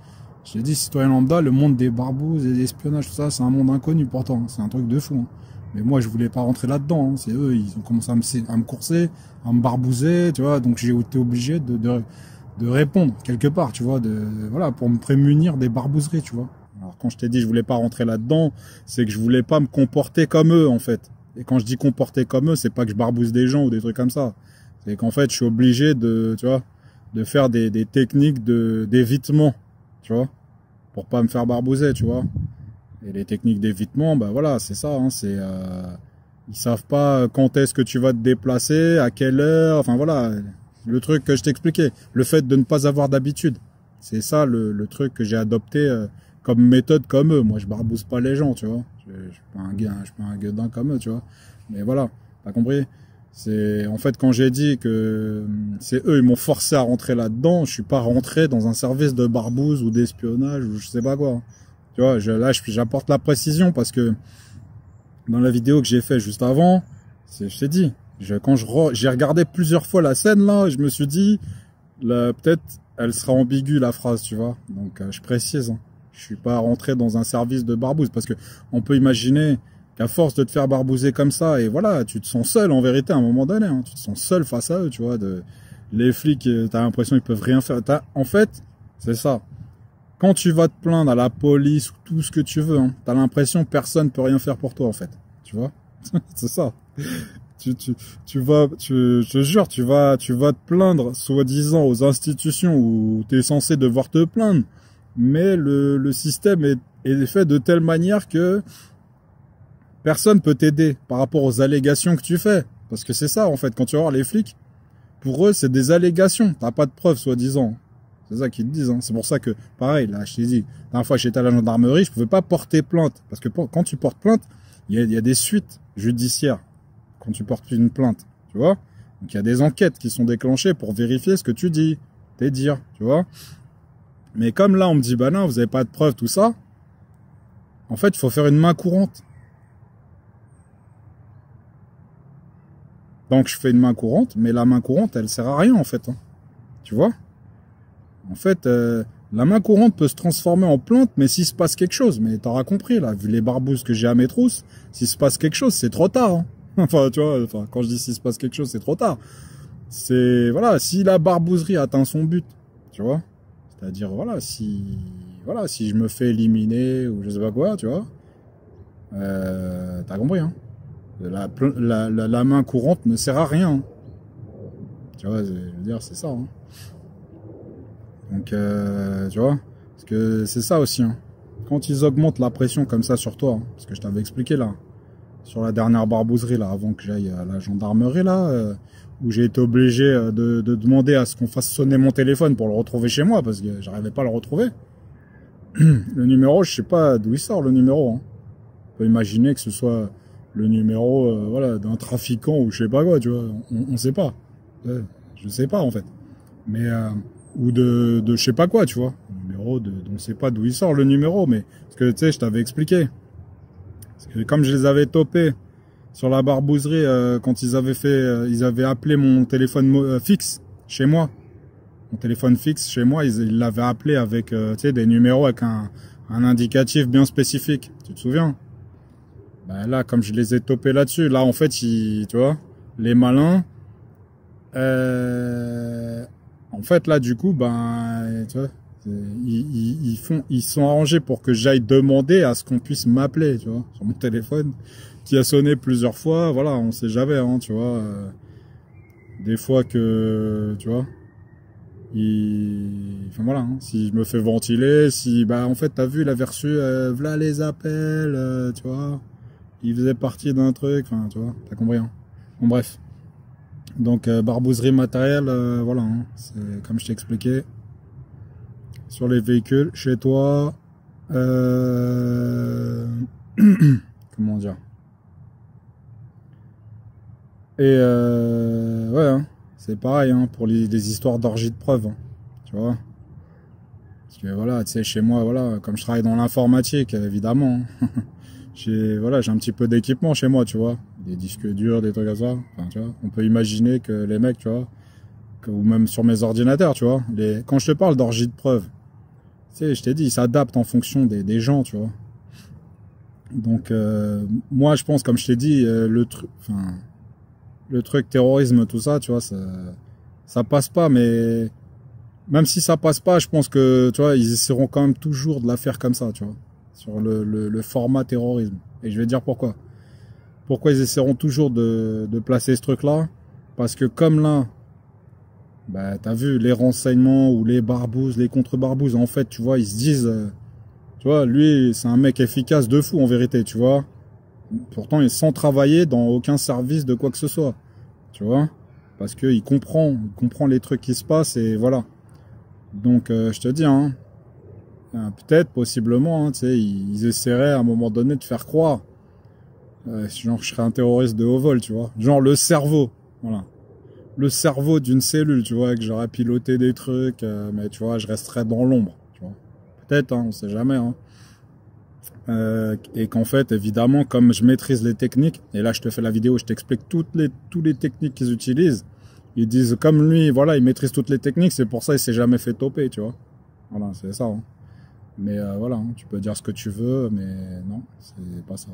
Je l'ai dit, citoyen lambda, le monde des barbouzes et des espionnages, tout ça, c'est un monde inconnu pourtant, c'est un truc de fou, hein. Mais moi, je voulais pas rentrer là-dedans, hein. C'est eux, ils ont commencé à me courser, à me barbouzer, tu vois, donc j'ai été obligé de répondre quelque part, tu vois, voilà, pour me prémunir des barbouzeries, tu vois. Alors quand je t'ai dit je voulais pas rentrer là-dedans, c'est que je voulais pas me comporter comme eux, en fait. Et quand je dis comporter comme eux, c'est pas que je barbouze des gens ou des trucs comme ça. C'est qu'en fait, je suis obligé tu vois, de faire des techniques d'évitement, tu vois, pour pas me faire barbouzer, tu vois. Et les techniques d'évitement, bah voilà, c'est ça, hein, ils savent pas quand est-ce que tu vas te déplacer, à quelle heure, enfin voilà, le truc que je t'expliquais, le fait de ne pas avoir d'habitude. C'est ça le truc que j'ai adopté comme méthode comme eux. Moi, je barbouze pas les gens, tu vois. Je suis pas un gars, je suis pas un gueudin comme eux, tu vois. Mais voilà, t'as compris? C'est en fait quand j'ai dit que c'est eux, ils m'ont forcé à rentrer là-dedans. Je suis pas rentré dans un service de barbouze ou d'espionnage ou je sais pas quoi. Tu vois, j'apporte la précision parce que dans la vidéo que j'ai fait juste avant, je t'ai dit, j'ai regardé plusieurs fois la scène là, je me suis dit, peut-être elle sera ambiguë la phrase, tu vois. Donc je précise, hein. Je suis pas rentré dans un service de barbouze parce que on peut imaginer qu'à force de te faire barbouzer comme ça, et voilà, tu te sens seul en vérité à un moment donné, hein. Tu te sens seul face à eux, tu vois. Les flics, t'as l'impression qu'ils peuvent rien faire. En fait, c'est ça. Quand tu vas te plaindre à la police ou tout ce que tu veux, hein, t'as l'impression que personne peut rien faire pour toi en fait, tu vois. C'est ça. Je te jure, tu vas te plaindre, soi-disant, aux institutions où tu es censé devoir te plaindre. Mais le système est fait de telle manière que personne peut t'aider par rapport aux allégations que tu fais. Parce que c'est ça, en fait, quand tu vas voir les flics, pour eux, c'est des allégations. T'as pas de preuves, soi-disant. C'est ça qu'ils te disent, hein. C'est pour ça que, pareil, là, je t'ai dit, la dernière fois, j'étais à la gendarmerie, je pouvais pas porter plainte. Parce que quand tu portes plainte, il y a des suites judiciaires. Quand tu portes une plainte, tu vois. Donc il y a des enquêtes qui sont déclenchées pour vérifier ce que tu dis, tes dires, tu vois. Mais comme là on me dit bah non, vous n'avez pas de preuves, tout ça, en fait il faut faire une main courante. Donc je fais une main courante, mais la main courante elle sert à rien en fait, hein. Tu vois. En fait la main courante peut se transformer en plainte, mais s'il se passe quelque chose, mais t'auras compris là, vu les barbouzes que j'ai à mes trousses, s'il se passe quelque chose c'est trop tard, hein. Enfin, tu vois, quand je dis s'il se passe quelque chose, c'est trop tard. C'est, voilà, si la barbouzerie atteint son but, tu vois. C'est-à-dire, voilà, si je me fais éliminer ou je sais pas quoi, tu vois. T'as compris, hein. La main courante ne sert à rien, hein. Tu vois, je veux dire, c'est ça, hein. Donc, tu vois, parce que c'est ça aussi, hein. Quand ils augmentent la pression comme ça sur toi, hein, parce que je t'avais expliqué là, sur la dernière barbouzerie là, avant que j'aille à la gendarmerie là, où j'ai été obligé de demander à ce qu'on fasse sonner mon téléphone pour le retrouver chez moi parce que j'arrivais pas à le retrouver. Le numéro, je sais pas d'où il sort le numéro, hein. On peut imaginer que ce soit le numéro voilà, d'un trafiquant ou je sais pas quoi, tu vois. On sait pas. Je sais pas en fait. Mais ou de je sais pas quoi, tu vois. Le numéro on sait pas d'où il sort le numéro, mais parce que tu sais, je t'avais expliqué. Parce que comme je les avais topés sur la barbouzerie quand ils avaient appelé mon téléphone fixe chez moi. Mon téléphone fixe chez moi, ils l'avaient appelé avec tu sais, des numéros avec un indicatif bien spécifique. Tu te souviens? Ben là, comme je les ai topés là-dessus, là en fait, tu vois, les malins, en fait là du coup, ben, tu vois, ils sont arrangés pour que j'aille demander à ce qu'on puisse m'appeler, tu vois, sur mon téléphone, qui a sonné plusieurs fois. Voilà, on sait jamais, hein, tu vois. Des fois que, tu vois, enfin voilà, hein, si je me fais ventiler, si, bah en fait, t'as vu, il avait reçu, voilà les appels, tu vois, il faisait partie d'un truc, enfin, tu vois, t'as compris, hein. Bon, bref. Donc, barbouzerie matérielle, voilà, hein, c'est comme je t'ai expliqué. Sur les véhicules, chez toi, comment dire. Et ouais, hein, c'est pareil, hein, pour les histoires d'orgie de preuves, hein, tu vois. Parce que voilà, tu sais, chez moi, voilà, comme je travaille dans l'informatique, évidemment, hein, j'ai un petit peu d'équipement chez moi, tu vois. Des disques durs, des trucs comme ça. Enfin, tu vois, on peut imaginer que les mecs, tu vois, ou même sur mes ordinateurs, tu vois, quand je te parle d'orgie de preuves, tu sais, je t'ai dit, ils s'adaptent en fonction des gens, tu vois. Donc, moi, je pense, comme je t'ai dit, le truc terrorisme, tout ça, tu vois, ça passe pas, mais même si ça passe pas, je pense que, tu vois, ils essaieront quand même toujours de la faire comme ça, tu vois, sur le format terrorisme. Et je vais dire pourquoi. Pourquoi ils essaieront toujours de placer ce truc-là? Parce que comme là, bah, t'as vu, les renseignements ou les barbouzes, les contre-barbouzes, en fait, tu vois, ils se disent, tu vois, lui, c'est un mec efficace de fou, en vérité, tu vois. Pourtant, il est sans travailler dans aucun service de quoi que ce soit, tu vois. Parce qu'il comprend les trucs qui se passent et voilà. Donc, je te dis, hein, Peut-être, possiblement, hein, tu sais, ils essaieraient à un moment donné de faire croire. Genre, je serais un terroriste de haut vol, tu vois. Genre, le cerveau, voilà. Le cerveau d'une cellule, tu vois, que j'aurais piloté des trucs, mais tu vois, je resterais dans l'ombre, tu vois. Peut-être, hein, on sait jamais, hein. Et qu'en fait, évidemment, comme je maîtrise les techniques, et là, je te fais la vidéo, je t'explique toutes les techniques qu'ils utilisent. Ils disent, comme lui, voilà, il maîtrise toutes les techniques, c'est pour ça il s'est jamais fait toper, tu vois. Voilà, c'est ça, hein. Mais voilà, hein, tu peux dire ce que tu veux, mais non, c'est pas ça.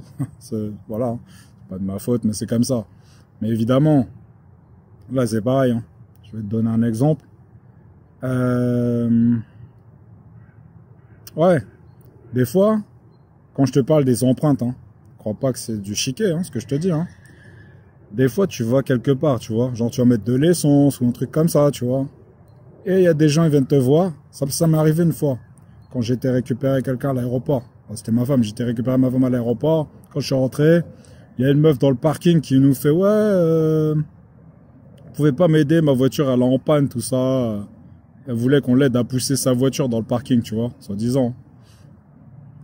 Voilà, hein, c'est pas de ma faute, mais c'est comme ça. Mais évidemment, là c'est pareil, hein. Je vais te donner un exemple. Ouais, des fois, quand je te parle des empreintes, hein, crois pas que c'est du chiquet, hein, ce que je te dis, hein. Des fois, tu vas quelque part, tu vois, genre tu vas mettre de l'essence ou un truc comme ça, tu vois. Et il y a des gens, ils viennent te voir. Ça m'est arrivé une fois, quand j'étais récupéré quelqu'un à l'aéroport. Enfin, c'était ma femme, j'étais récupéré ma femme à l'aéroport. Quand je suis rentré, il y a une meuf dans le parking qui nous fait « Ouais, vous pouvez pas m'aider, ma voiture elle est en panne, tout ça. » Elle voulait qu'on l'aide à pousser sa voiture dans le parking, tu vois, soi-disant.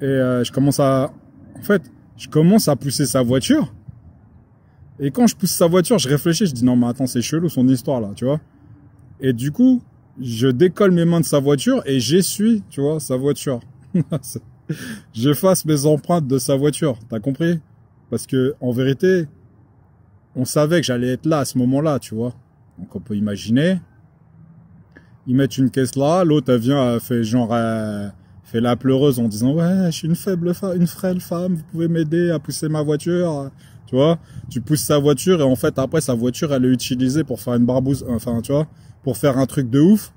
Et je commence à pousser sa voiture. Et quand je pousse sa voiture, je réfléchis, je dis non mais attends, c'est chelou son histoire là, tu vois. Et du coup, je décolle mes mains de sa voiture et j'essuie, tu vois, sa voiture. J'efface mes empreintes de sa voiture, t'as compris? Parce que en vérité, on savait que j'allais être là à ce moment-là, tu vois. Donc on peut imaginer. Ils mettent une caisse là, l'autre elle vient, elle fait genre, fait la pleureuse en disant ouais, je suis une frêle femme, vous pouvez m'aider à pousser ma voiture. Tu vois, tu pousses sa voiture et en fait après sa voiture elle est utilisée pour faire une barbouze, enfin tu vois, pour faire un truc de ouf.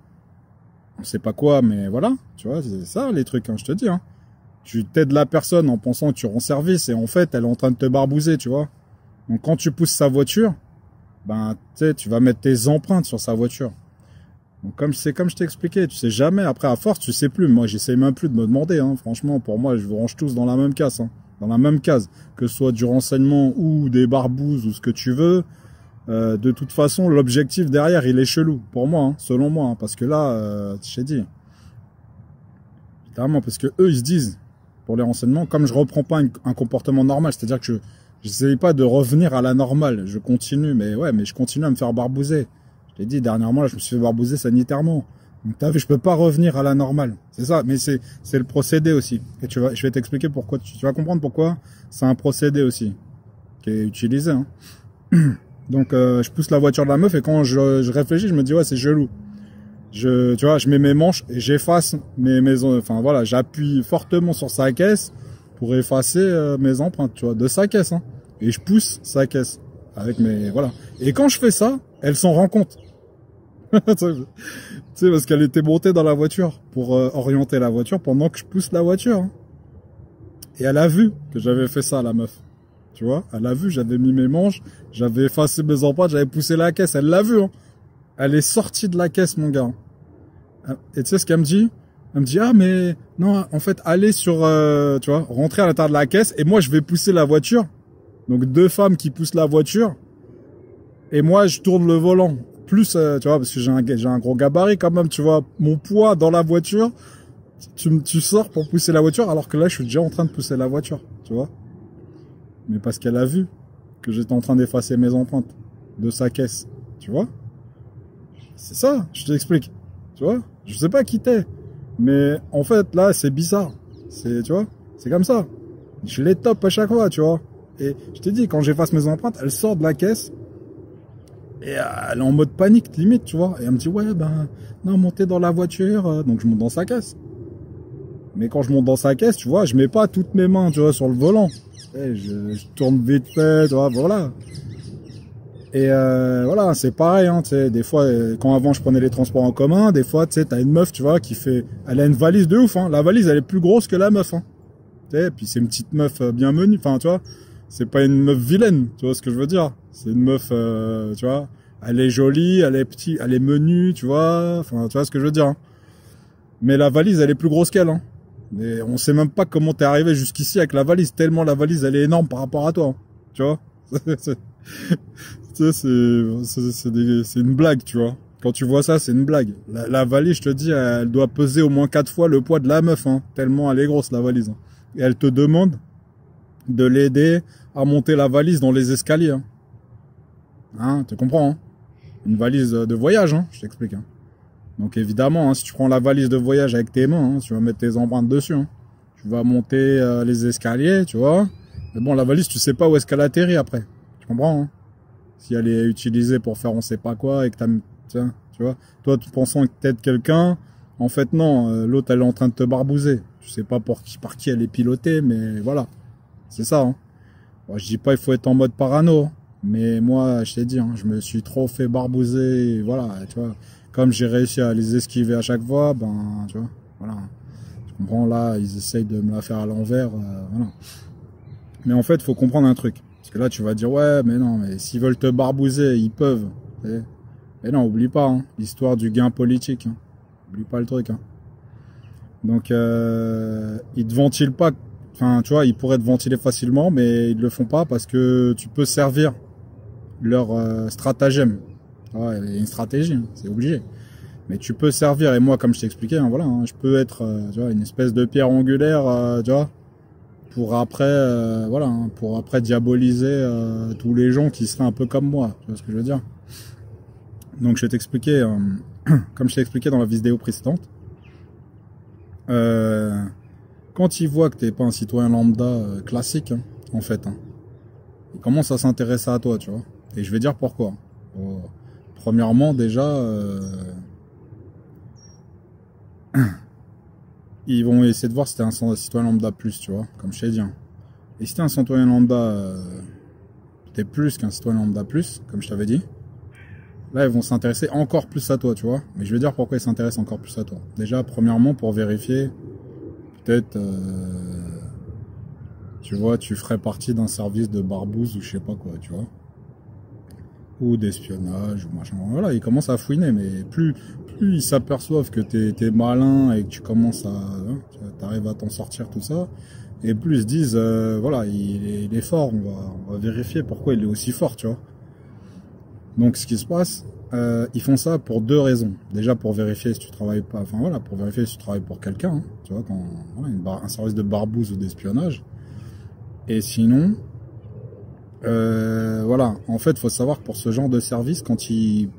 On sait pas quoi, mais voilà, tu vois, c'est ça les trucs, hein, je te dis. Hein. Tu t'aides la personne en pensant que tu rends service et en fait elle est en train de te barbouzer, tu vois. Donc quand tu pousses sa voiture, ben tu sais, tu vas mettre tes empreintes sur sa voiture. Donc comme je t'ai expliqué, tu sais jamais, après à force tu sais plus. Moi j'essaye même plus de me demander, hein. Franchement pour moi je vous range tous dans la même case, hein. Dans la même case, que ce soit du renseignement ou des barbouzes ou ce que tu veux. De toute façon l'objectif derrière il est chelou pour moi, hein, selon moi, hein, parce que là je t'ai dit évidemment, parce que eux ils se disent pour les renseignements, comme je reprends pas un comportement normal, c'est à dire que je n'essaye pas de revenir à la normale, je continue, mais ouais, mais je continue à me faire barbouzer. Je t'ai dit, dernièrement, là, je me suis fait barbouzer sanitairement. Donc, t'as vu, je peux pas revenir à la normale. C'est ça, mais c'est le procédé aussi. Et je vais t'expliquer pourquoi, tu vas comprendre pourquoi c'est un procédé aussi, qui est utilisé, hein. Donc, je pousse la voiture de la meuf et quand je réfléchis, je me dis, ouais, c'est gelou. Tu vois, je mets mes manches et j'efface enfin, voilà, j'appuie fortement sur sa caisse pour effacer mes empreintes, tu vois, de sa caisse, hein. Et je pousse sa caisse avec voilà. Et quand je fais ça, elle s'en rend compte. Tu sais, parce qu'elle était montée dans la voiture pour orienter la voiture pendant que je pousse la voiture. Hein. Et elle a vu que j'avais fait ça, la meuf. Tu vois, elle a vu, j'avais mis mes manches, j'avais effacé mes empreintes, j'avais poussé la caisse. Elle l'a vu. Hein. Elle est sortie de la caisse, mon gars. Et tu sais ce qu'elle me dit? Elle me dit, ah mais non, en fait, allez sur, tu vois, rentrer à l'intérieur de la caisse et moi je vais pousser la voiture. Donc 2 femmes qui poussent la voiture et moi je tourne le volant. Plus, tu vois, parce que j'ai un gros gabarit quand même, tu vois, mon poids dans la voiture, tu sors pour pousser la voiture alors que là je suis déjà en train de pousser la voiture, tu vois. Mais parce qu'elle a vu que j'étais en train d'effacer mes empreintes de sa caisse, tu vois. C'est ça, je t'explique, tu vois. Je sais pas qui t'es, mais en fait là c'est bizarre, tu vois, c'est comme ça. Je les top à chaque fois, tu vois. Et je t'ai dit, quand j'efface mes empreintes, elle sort de la caisse. Et elle est en mode panique, limite, tu vois. Et elle me dit, ouais, ben, non, montez dans la voiture. Donc je monte dans sa caisse. Mais quand je monte dans sa caisse, tu vois, je mets pas toutes mes mains, tu vois, sur le volant. Et je tourne vite fait, tu vois, voilà. Et voilà, c'est pareil, hein, tu sais, des fois, quand avant je prenais les transports en commun, des fois, tu sais, t'as une meuf, tu vois, elle a une valise de ouf, hein. La valise, elle est plus grosse que la meuf, hein. Tu sais, puis c'est une petite meuf bien menue, enfin, tu vois. C'est pas une meuf vilaine, tu vois ce que je veux dire. C'est une meuf, tu vois, elle est jolie, elle est petite, elle est menue, tu vois. Enfin, tu vois ce que je veux dire. Hein. Mais la valise, elle est plus grosse qu'elle. Hein. Mais on sait même pas comment t'es arrivé jusqu'ici avec la valise, tellement la valise, elle est énorme par rapport à toi. Hein. Tu vois. C'est une blague, tu vois. Quand tu vois ça, c'est une blague. La valise, je te dis, elle doit peser au moins 4 fois le poids de la meuf, hein, tellement elle est grosse, la valise. Hein. Et elle te demande de l'aider à monter la valise dans les escaliers. Hein, tu comprends, hein? Une valise de voyage, hein, je t'explique. Hein. Donc évidemment, hein, si tu prends la valise de voyage avec tes mains, hein, tu vas mettre tes empreintes dessus. Hein. Tu vas monter les escaliers, tu vois. Mais bon, la valise, tu sais pas où est-ce qu'elle atterrit après. Tu comprends, hein? Si elle est utilisée pour faire on sait pas quoi et que tiens, tu vois, toi, tu pensant que t'aides quelqu'un, en fait, non, l'autre, elle est en train de te barbouzer. Je sais pas par qui elle est pilotée, mais voilà. C'est ça, hein. Bon, je dis pas il faut être en mode parano, mais moi, je t'ai dit, hein, je me suis trop fait barbouzer, et voilà, tu vois. Comme j'ai réussi à les esquiver à chaque fois, ben, tu vois, voilà. Tu comprends, là, ils essayent de me la faire à l'envers, voilà. Mais en fait, faut comprendre un truc. Parce que là, tu vas dire, ouais, mais non, mais s'ils veulent te barbouzer, ils peuvent. Mais non, oublie pas, hein, l'histoire du gain politique. Hein. Oublie pas le truc. Hein. Donc, ils te ventilent pas. Enfin, tu vois, ils pourraient te ventiler facilement, mais ils le font pas parce que tu peux servir leur stratagème. Ouais, il y a une stratégie, hein, c'est obligé. Mais tu peux servir. Et moi, comme je t'ai expliqué, hein, voilà, hein, je peux être, tu vois, une espèce de pierre angulaire, tu vois, pour après, voilà, hein, pour après diaboliser tous les gens qui seraient un peu comme moi. Tu vois ce que je veux dire? Donc, je vais t'expliquer, comme je t'ai expliqué dans la vidéo précédente. Quand ils voient que t'es pas un citoyen lambda classique, hein, en fait, hein, ils commencent à s'intéresser à toi, tu vois. Et je vais dire pourquoi. Premièrement, déjà, ils vont essayer de voir si t'es un citoyen lambda plus, tu vois, comme je t'ai dit. Hein. Et si t'es un citoyen lambda, t'es plus qu'un citoyen lambda plus, comme je t'avais dit. Là, ils vont s'intéresser encore plus à toi, tu vois. Mais je vais dire pourquoi ils s'intéressent encore plus à toi. Déjà, premièrement, pour vérifier, peut-être, tu vois, tu ferais partie d'un service de barbouze ou je sais pas quoi, tu vois. Ou d'espionnage, ou machin. Voilà, ils commencent à fouiner, mais plus ils s'aperçoivent que t'es malin et que tu commences à... Hein, t'arrives à t'en sortir, tout ça, et plus ils se disent, voilà, il est fort, on va vérifier pourquoi il est aussi fort, tu vois. Donc ce qui se passe, ils font ça pour deux raisons. Déjà pour vérifier si tu travailles pas, enfin voilà, pour vérifier si tu travailles pour quelqu'un, hein, tu vois, quand voilà, un service de barbouze ou d'espionnage. Et sinon, voilà, en fait, faut savoir que pour ce genre de service, quand ils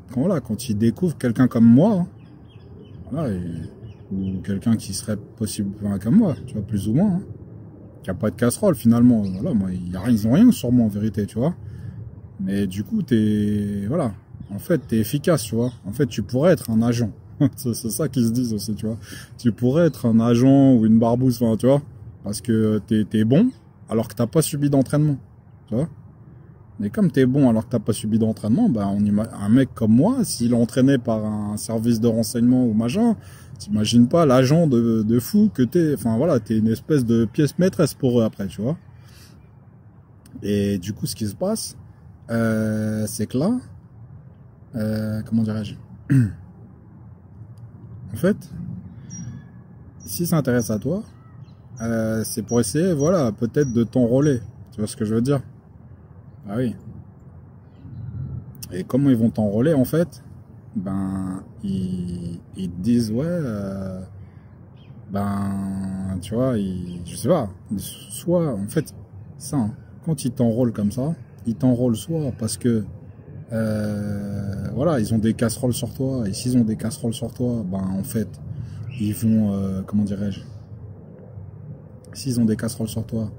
découvrent quelqu'un comme moi, hein, voilà, ou quelqu'un qui serait possible comme moi, tu vois, plus ou moins, hein, qui a pas de casserole finalement, voilà, moi, ils ont rien sur moi en vérité, tu vois. Mais du coup, voilà, en fait, t'es efficace, tu vois. En fait, tu pourrais être un agent. C'est ça qu'ils se disent aussi, tu vois. Tu pourrais être un agent ou une barbouze, enfin, tu vois. Parce que t'es bon, alors que t'as pas subi d'entraînement, tu vois. Mais comme t'es bon alors que t'as pas subi d'entraînement, ben un mec comme moi, s'il est entraîné par un service de renseignement ou machin, t'imagines pas l'agent de fou que t'es. Enfin voilà, t'es une espèce de pièce maîtresse pour eux après, tu vois. Et du coup, ce qui se passe, c'est que là, comment dirais-je, en fait, si ça intéresse à toi, c'est pour essayer, voilà, peut-être de t'enrôler. Tu vois ce que je veux dire? Ah oui. Et comment ils vont t'enrôler en fait? Ben, ils te disent ouais, ben, tu vois, je sais pas, soit en fait, ça, hein, quand ils t'enrôlent comme ça, ils t'enrôlent soit parce que voilà, ils ont des casseroles sur toi, et s'ils ont des casseroles sur toi, ben en fait, ils vont, comment dirais-je, s'ils ont des casseroles sur toi,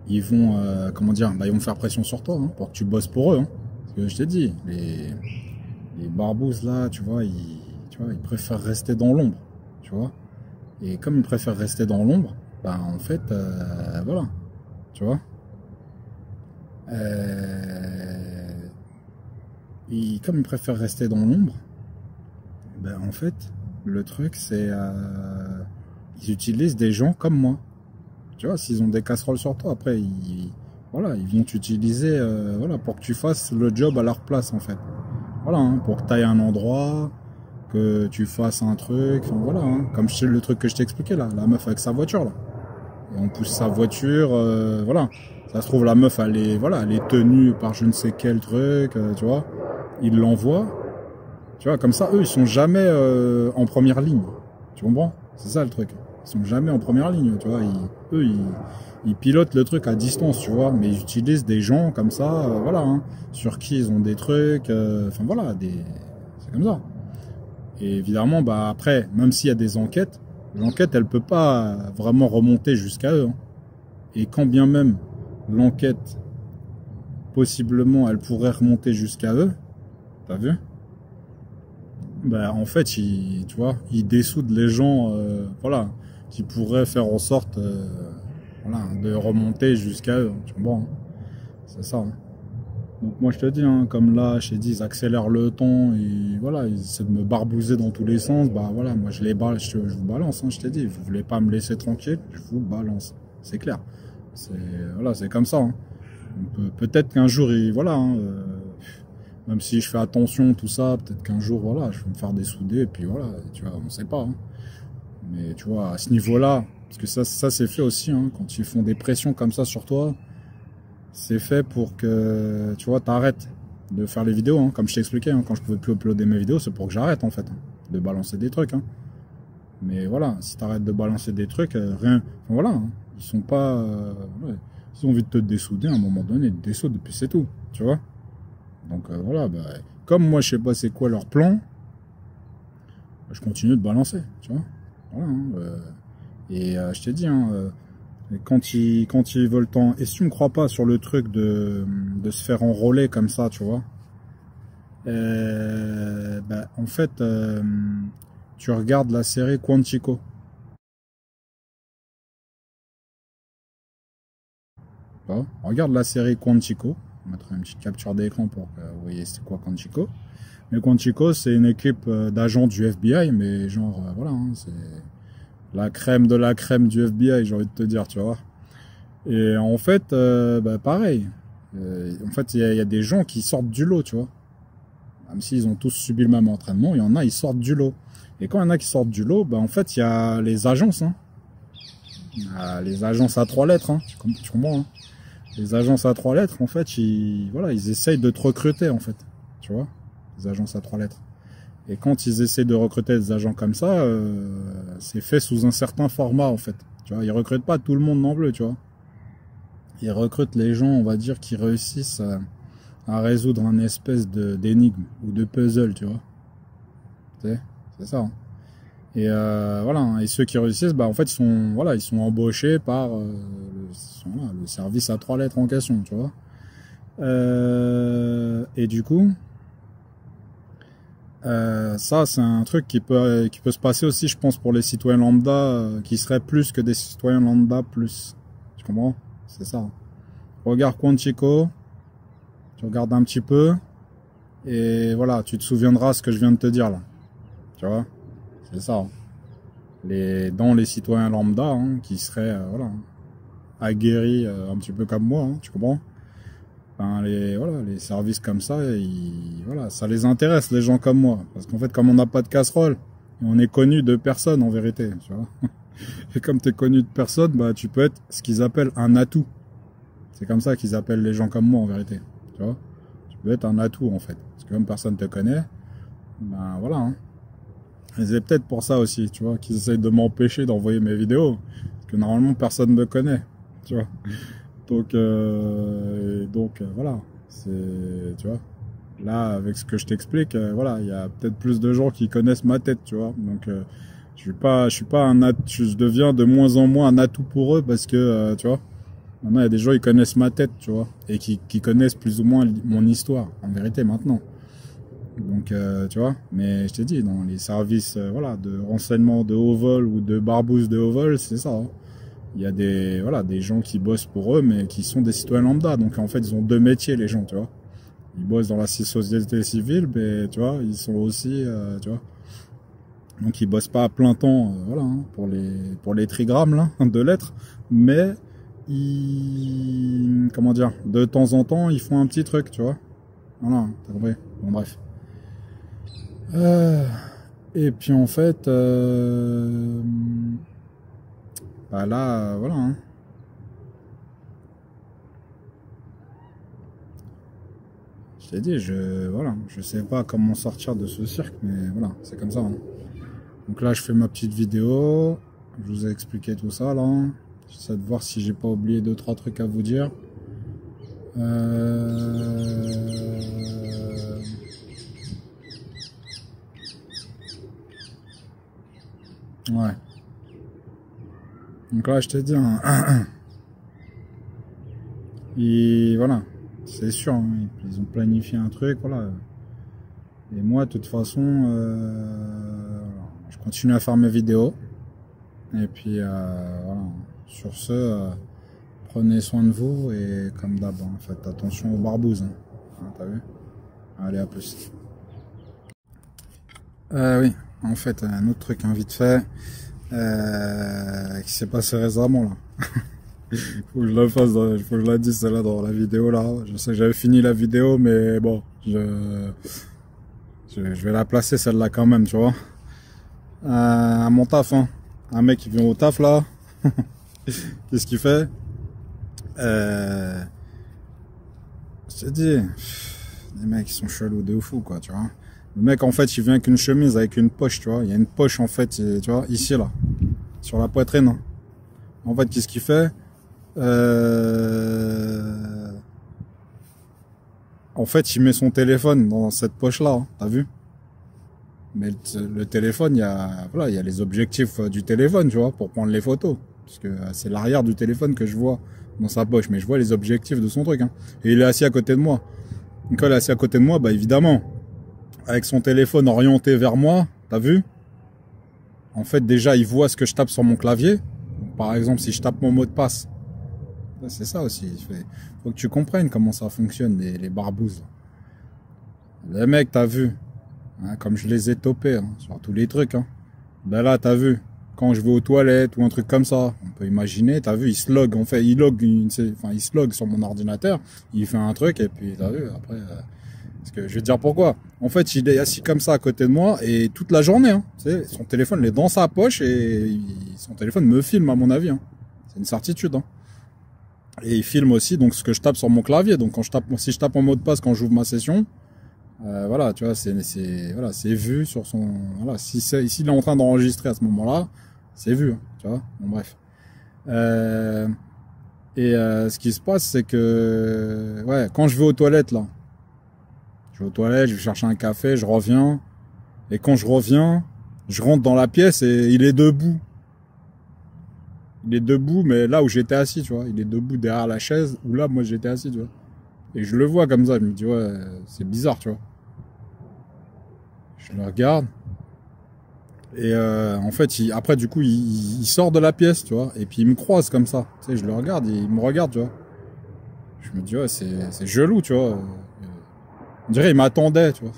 ils vont, comment dire, bah, ils vont faire pression sur toi, hein, pour que tu bosses pour eux, hein. Parce que je t'ai dit, les barbouzes là, tu vois, ils préfèrent rester dans l'ombre, tu vois. Et comme ils préfèrent rester dans l'ombre, bah en fait, voilà, tu vois. Comme ils préfèrent rester dans l'ombre, ben en fait, le truc c'est, ils utilisent des gens comme moi. Tu vois, s'ils ont des casseroles sur toi, après, voilà, ils vont t'utiliser, voilà, pour que tu fasses le job à leur place, en fait. Voilà, hein, pour que tu ailles à un endroit, que tu fasses un truc, enfin voilà, hein, comme le truc que je t'ai expliqué là, la meuf avec sa voiture là. Et on pousse sa voiture, voilà. Ça se trouve, la meuf, elle est tenue par je ne sais quel truc, tu vois. Il l'envoie, Tu vois, comme ça, eux, ils sont jamais en première ligne. Tu comprends? C'est ça le truc. Ils sont jamais en première ligne, tu vois. Ils pilotent le truc à distance, tu vois. Mais ils utilisent des gens comme ça, voilà, hein, sur qui ils ont des trucs. Enfin voilà, c'est comme ça. Et évidemment, bah après, même s'il y a des enquêtes, l'enquête, elle peut pas vraiment remonter jusqu'à eux, hein. Et quand bien même l'enquête, possiblement, elle pourrait remonter jusqu'à eux, t'as vu? Bah, en fait, tu vois, ils dessoudent les gens, voilà, qui pourraient faire en sorte, voilà, de remonter jusqu'à eux, tu comprends, hein. C'est ça, hein. Donc moi je te dis, hein, comme là, je t'ai dit, ils accélèrent le temps et voilà, ils essaient de me barbouzer dans tous les sens. Bah voilà, moi je vous balance, hein, je t'ai dit, vous voulez pas me laisser tranquille, je vous balance, c'est clair. C'est voilà, c'est comme ça, hein. Peut-être qu'un jour, voilà, hein, même si je fais attention tout ça, peut-être qu'un jour, voilà, je vais me faire dessouder et puis voilà, tu vois, on sait pas, hein. Mais tu vois, à ce niveau-là, parce que ça c'est fait aussi, hein, quand ils font des pressions comme ça sur toi. C'est fait pour que, tu vois, t'arrêtes de faire les vidéos, hein. Comme je t'ai expliqué, hein, quand je pouvais plus uploader mes vidéos, c'est pour que j'arrête, en fait, hein, de balancer des trucs, hein. Mais voilà, si t'arrêtes de balancer des trucs, rien, enfin, voilà, hein, ils sont pas, ouais, ils ont envie de te dessouder à un moment donné, ils te dessoudent, et puis c'est tout, tu vois. Donc voilà, bah, comme moi, je sais pas c'est quoi leur plan, je continue de balancer, tu vois. Voilà, hein, et je t'ai dit, hein, et quand ils veulent tant... Et si tu me crois pas sur le truc de se faire enrôler comme ça, tu vois, bah, en fait, tu regardes la série Quantico. Bon, regarde la série Quantico. Je vais mettre une petite capture d'écran pour que vous voyez c'est quoi Quantico. Mais Quantico, c'est une équipe d'agents du FBI, mais genre, voilà, hein, c'est la crème de la crème du FBI, j'ai envie de te dire, tu vois. Et en fait, bah, pareil. En fait, il y a des gens qui sortent du lot, tu vois. Même s'ils ont tous subi le même entraînement, il y en a, ils sortent du lot. Et quand il y en a qui sortent du lot, bah, en fait, il y a les agences, hein. Les agences à 3 lettres, hein. Tu comprends, hein. Les agences à 3 lettres, en fait, voilà, ils essayent de te recruter, en fait. Tu vois, les agences à 3 lettres. Et quand ils essayent de recruter des agents comme ça, c'est fait sous un certain format, en fait. Tu vois, ils recrutent pas tout le monde non plus, tu vois. Ils recrutent les gens, on va dire, qui réussissent à résoudre un espèce d'énigme ou de puzzle, tu vois. C'est ça, hein. Et voilà. Et ceux qui réussissent, bah en fait, ils sont embauchés par le service à 3 lettres en question, tu vois. Et du coup, ça, c'est un truc qui peut se passer aussi, je pense, pour les citoyens lambda, qui seraient plus que des citoyens lambda plus. Tu comprends? C'est ça, hein. Regarde Quantico, tu regardes un petit peu, et voilà, tu te souviendras ce que je viens de te dire là. Tu vois? C'est ça, hein. Dans les citoyens lambda, hein, qui seraient, voilà, aguerris un petit peu comme moi, hein, tu comprends? Enfin, voilà, les services comme ça, voilà, ça les intéresse, les gens comme moi. Parce qu'en fait, comme on n'a pas de casserole, on est connu de personne en vérité, tu vois. Et comme tu es connu de personne, bah, tu peux être ce qu'ils appellent un atout. C'est comme ça qu'ils appellent les gens comme moi en vérité, tu vois. Tu peux être un atout en fait. Parce que comme personne te connaît, ben voilà, hein. Et c'est peut-être pour ça aussi, tu vois, qu'ils essayent de m'empêcher d'envoyer mes vidéos. Parce que normalement, personne ne me connaît, tu vois. Donc voilà, c'est, tu vois, là, avec ce que je t'explique, voilà, il y a peut-être plus de gens qui connaissent ma tête, tu vois. Donc, je suis pas un atout, je deviens de moins en moins un atout pour eux parce que, tu vois, maintenant, il y a des gens, ils connaissent ma tête, tu vois, et qui connaissent plus ou moins mon histoire, en vérité, maintenant. Donc, tu vois, mais je t'ai dit, dans les services, voilà, de renseignement de haut vol ou de barbouze de haut vol, c'est ça, hein. Il y a voilà, des gens qui bossent pour eux, mais qui sont des citoyens lambda. Donc, en fait, ils ont deux métiers, les gens, tu vois. Ils bossent dans la société civile, mais, tu vois, ils sont aussi, tu vois. Donc, ils bossent pas à plein temps, voilà, hein, pour les trigrammes, là, de lettres. Mais, comment dire, de temps en temps, ils font un petit truc, tu vois. Voilà, t'as compris. Bon, bref. Et puis en fait, bah là, voilà, hein. t'ai dit, voilà, je sais pas comment sortir de ce cirque, mais voilà, c'est comme ça. Hein. Donc là, je fais ma petite vidéo. Je vous ai expliqué tout ça, là. J'essaie de voir si j'ai pas oublié 2-3 trucs à vous dire. Ouais. Donc là, je t'ai dit, hein, voilà, c'est sûr, hein, ils ont planifié un truc, voilà. Et moi, de toute façon, je continue à faire mes vidéos. Et puis, voilà. Sur ce, prenez soin de vous et comme d'hab, hein, faites attention aux barbouzes. Hein, t'as vu? Allez, à plus. Oui, en fait, un autre truc, hein, vite fait, qui s'est passé récemment, là. Faut que je la fasse, faut que je la dise celle-là dans la vidéo là. Je sais que j'avais fini la vidéo, mais bon, je vais la placer celle-là quand même, tu vois. À mon taf, hein. Un mec qui vient au taf là. Qu'est-ce qu'il fait? Je t'ai dit, les mecs ils sont chelous de fou quoi, tu vois. Le mec en fait il vient avec une chemise avec une poche, tu vois. Il y a une poche en fait, tu vois, ici là, sur la poitrine. Hein. En fait, qu'est-ce qu'il fait? En fait, il met son téléphone dans cette poche-là, hein, t'as vu? Mais le téléphone, voilà, il y a les objectifs du téléphone, tu vois, pour prendre les photos. Parce que c'est l'arrière du téléphone que je vois dans sa poche, mais je vois les objectifs de son truc. Hein. Et il est assis à côté de moi. Donc quand il est assis à côté de moi, bah évidemment, avec son téléphone orienté vers moi, t'as vu? En fait, déjà, il voit ce que je tape sur mon clavier. Par exemple, si je tape mon mot de passe. C'est ça aussi. Faut que tu comprennes comment ça fonctionne, les barbouzes. Les mecs, t'as vu, hein, comme je les ai topés hein, sur tous les trucs. Hein. Ben là, t'as vu, quand je vais aux toilettes ou un truc comme ça, on peut imaginer, t'as vu, il se log, en fait, il se log sur mon ordinateur, il fait un truc et puis t'as vu, après... Parce que je vais te dire pourquoi. En fait, il est assis comme ça à côté de moi et toute la journée, hein, tu sais, son téléphone il est dans sa poche et son téléphone me filme à mon avis. Hein. C'est une certitude. Hein. Et il filme aussi donc ce que je tape sur mon clavier. Donc quand si je tape en mot de passe quand j'ouvre ma session, voilà, tu vois, c'est vu sur son, voilà, s'il est en train d'enregistrer à ce moment-là, c'est vu, hein, tu vois. Bon bref. Ce qui se passe, c'est que, ouais, quand je vais aux toilettes là. Je vais aux toilettes, je vais chercher un café, je reviens. Et quand je reviens, je rentre dans la pièce et il est debout. Il est debout, mais là où j'étais assis, tu vois. Il est debout derrière la chaise où là, moi, j'étais assis, tu vois. Et je le vois comme ça, je me dis, ouais, c'est bizarre, tu vois. Je le regarde. Et en fait, après, du coup, il sort de la pièce, tu vois. Et puis, il me croise comme ça. Tu sais, je le regarde et il me regarde, tu vois. Je me dis, ouais, c'est gelou, tu vois. On dirait il m'attendait, tu vois.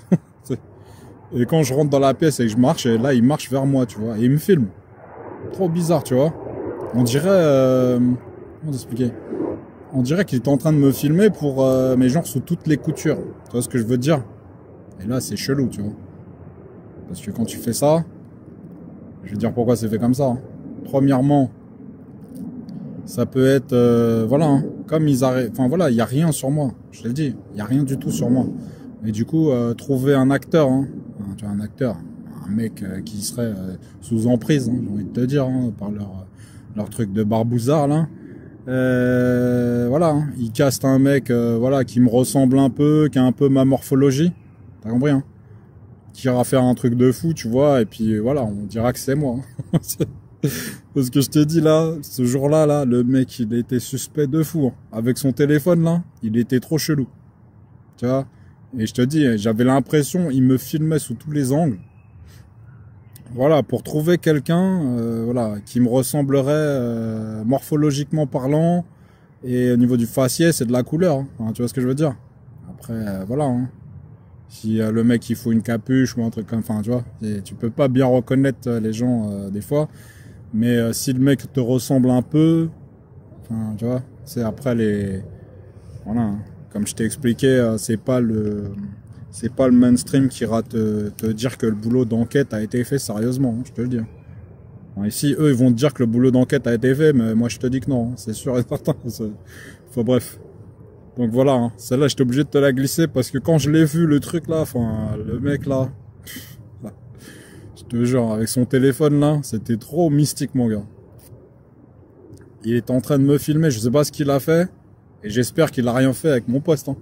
Et quand je rentre dans la pièce et que je marche, et là, il marche vers moi, tu vois. Et il me filme. Trop bizarre, tu vois. On dirait... comment t'expliquer? On dirait qu'il est en train de me filmer pour... mais genre sous toutes les coutures. Tu vois ce que je veux dire? Et là, c'est chelou, tu vois. Parce que quand tu fais ça... Je vais dire pourquoi c'est fait comme ça. Hein. Premièrement, ça peut être... voilà, hein, comme ils arrêtent... Enfin voilà, il n'y a rien sur moi. Je te le dis, il n'y a rien du tout sur moi. Et du coup, trouver un acteur, hein, tu vois, un acteur, un mec qui serait sous emprise, hein, j'ai envie de te dire, hein, par leur truc de barbouzard, là. Voilà, hein, ils castent un mec voilà, qui me ressemble un peu, qui a un peu ma morphologie. T'as compris, hein? Qui ira faire un truc de fou, tu vois, et puis voilà, on dira que c'est moi. Hein. Parce que je t'ai dit là, ce jour-là, là, le mec, il était suspect de fou. Hein. Avec son téléphone, là, il était trop chelou. Tu vois? Et je te dis, j'avais l'impression, il me filmait sous tous les angles. Voilà, pour trouver quelqu'un, voilà, qui me ressemblerait morphologiquement parlant, et au niveau du faciès et de la couleur. Hein, tu vois ce que je veux dire? Après, voilà. Hein. Si le mec il faut une capuche ou un truc comme, enfin, tu vois, tu peux pas bien reconnaître les gens des fois. Mais si le mec te ressemble un peu, enfin, tu vois, c'est après les, voilà. Hein. Comme je t'ai expliqué, c'est pas le mainstream qui ira te dire que le boulot d'enquête a été fait sérieusement, hein, je te le dis. Enfin, ici, eux, ils vont te dire que le boulot d'enquête a été fait, mais moi, je te dis que non, c'est sûr et certain. Enfin, bref. Donc voilà, hein. Celle-là, j'étais obligé de te la glisser parce que quand je l'ai vu, le truc là, enfin, le mec là, je te jure, avec son téléphone là, c'était trop mystique, mon gars. Il est en train de me filmer, je sais pas ce qu'il a fait, et j'espère qu'il a rien fait avec mon poste, hein.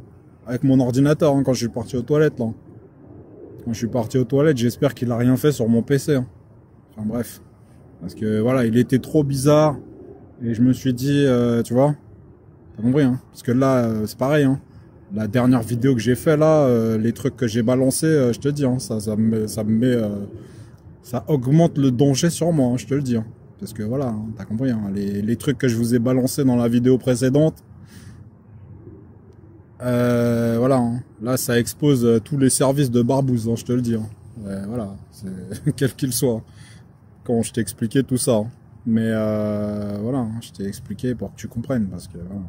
Avec mon ordinateur, hein, quand je suis parti aux toilettes là. Quand je suis parti aux toilettes, j'espère qu'il a rien fait sur mon PC, hein. Enfin bref. Parce que voilà, il était trop bizarre, et je me suis dit, tu vois, t'as compris, hein. Parce que là, c'est pareil, hein. La dernière vidéo que j'ai fait là, les trucs que j'ai balancés, je te dis, hein, ça me met, ça augmente le danger sur moi, hein, je te le dis, hein. Parce que voilà, hein, t'as compris, hein, les trucs que je vous ai balancés dans la vidéo précédente, voilà, hein, là ça expose tous les services de Barbouze, hein, je te le dis, hein. Voilà, quel qu'il soit, quand je t'ai expliqué tout ça, hein. Mais voilà, hein, je t'ai expliqué pour que tu comprennes, parce que voilà,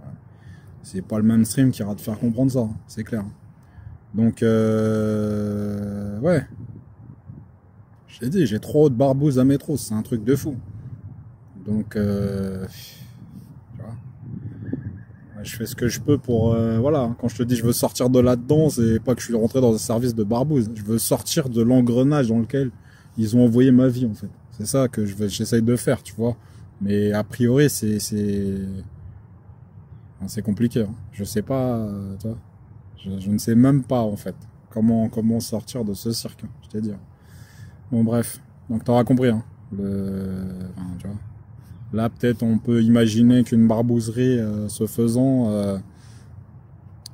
c'est pas le mainstream qui ira te faire comprendre ça, hein, c'est clair. Donc ouais, je t'ai dit, j'ai trop de Barbouze à métro, c'est un truc de fou. Donc tu vois, je fais ce que je peux pour voilà, quand je te dis je veux sortir de là-dedans, c'est pas que je suis rentré dans un service de Barbouze, je veux sortir de l'engrenage dans lequel ils ont envoyé ma vie en fait. C'est ça que j'essaye de faire, tu vois. Mais a priori c'est compliqué, hein. Je sais pas, tu vois. Je ne sais même pas en fait comment sortir de ce cirque, hein, je t'ai dit. Bon bref, donc t'auras compris, hein. Enfin, tu vois. Là peut-être on peut imaginer qu'une barbouzerie se faisant,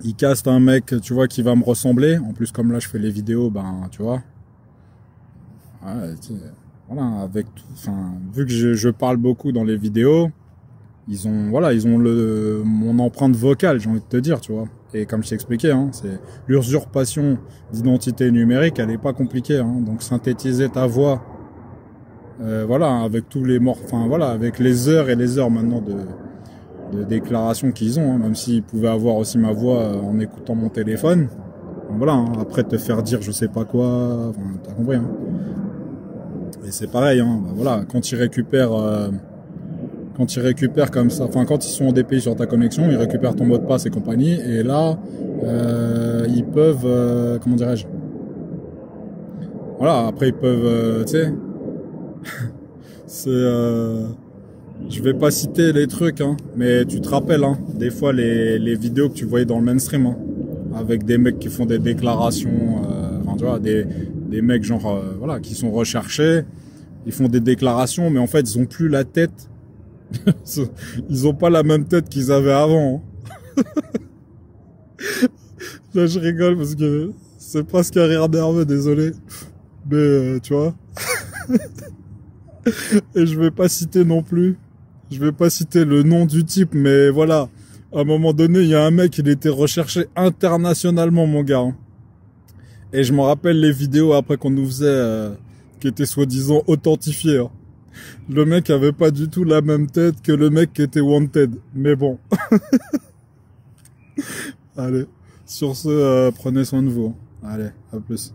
il caste un mec, tu vois, qui va me ressembler. En plus comme là je fais les vidéos, ben tu vois. Ouais, voilà, avec tout, enfin, vu que je parle beaucoup dans les vidéos, ils ont mon empreinte vocale, j'ai envie de te dire, tu vois. Et comme je t'ai expliqué, hein, c'est l'usurpation d'identité numérique, elle est pas compliquée, hein. Donc synthétiser ta voix, voilà, avec tous les morts, enfin voilà, avec les heures et les heures maintenant de déclaration qu'ils ont, hein, même s'ils pouvaient avoir aussi ma voix en écoutant mon téléphone. Voilà, hein, après te faire dire je sais pas quoi, enfin, t'as compris, hein. Et c'est pareil, hein, bah voilà, quand ils récupèrent comme ça, enfin quand ils sont en DPI sur ta connexion, ils récupèrent ton mot de passe et compagnie, et là, ils peuvent, comment dirais-je, voilà, après ils peuvent, tu sais, c'est, je vais pas citer les trucs, hein, mais tu te rappelles, hein, des fois les vidéos que tu voyais dans le mainstream, hein, avec des mecs qui font des déclarations, enfin tu vois, des mecs genre, voilà, qui sont recherchés, ils font des déclarations, mais en fait ils ont plus la tête. Ils ont pas la même tête qu'ils avaient avant, hein. Là, je rigole parce que c'est presque un rire nerveux, désolé. Mais, tu vois. Et je vais pas citer non plus. Je vais pas citer le nom du type, mais voilà. À un moment donné, il y a un mec, il était recherché internationalement, mon gars, hein. Et je me rappelle les vidéos après qu'on nous faisait, qui étaient soi-disant authentifiées, hein. Le mec avait pas du tout la même tête que le mec qui était wanted. Mais bon. Allez. Sur ce, prenez soin de vous, hein. Allez, à plus.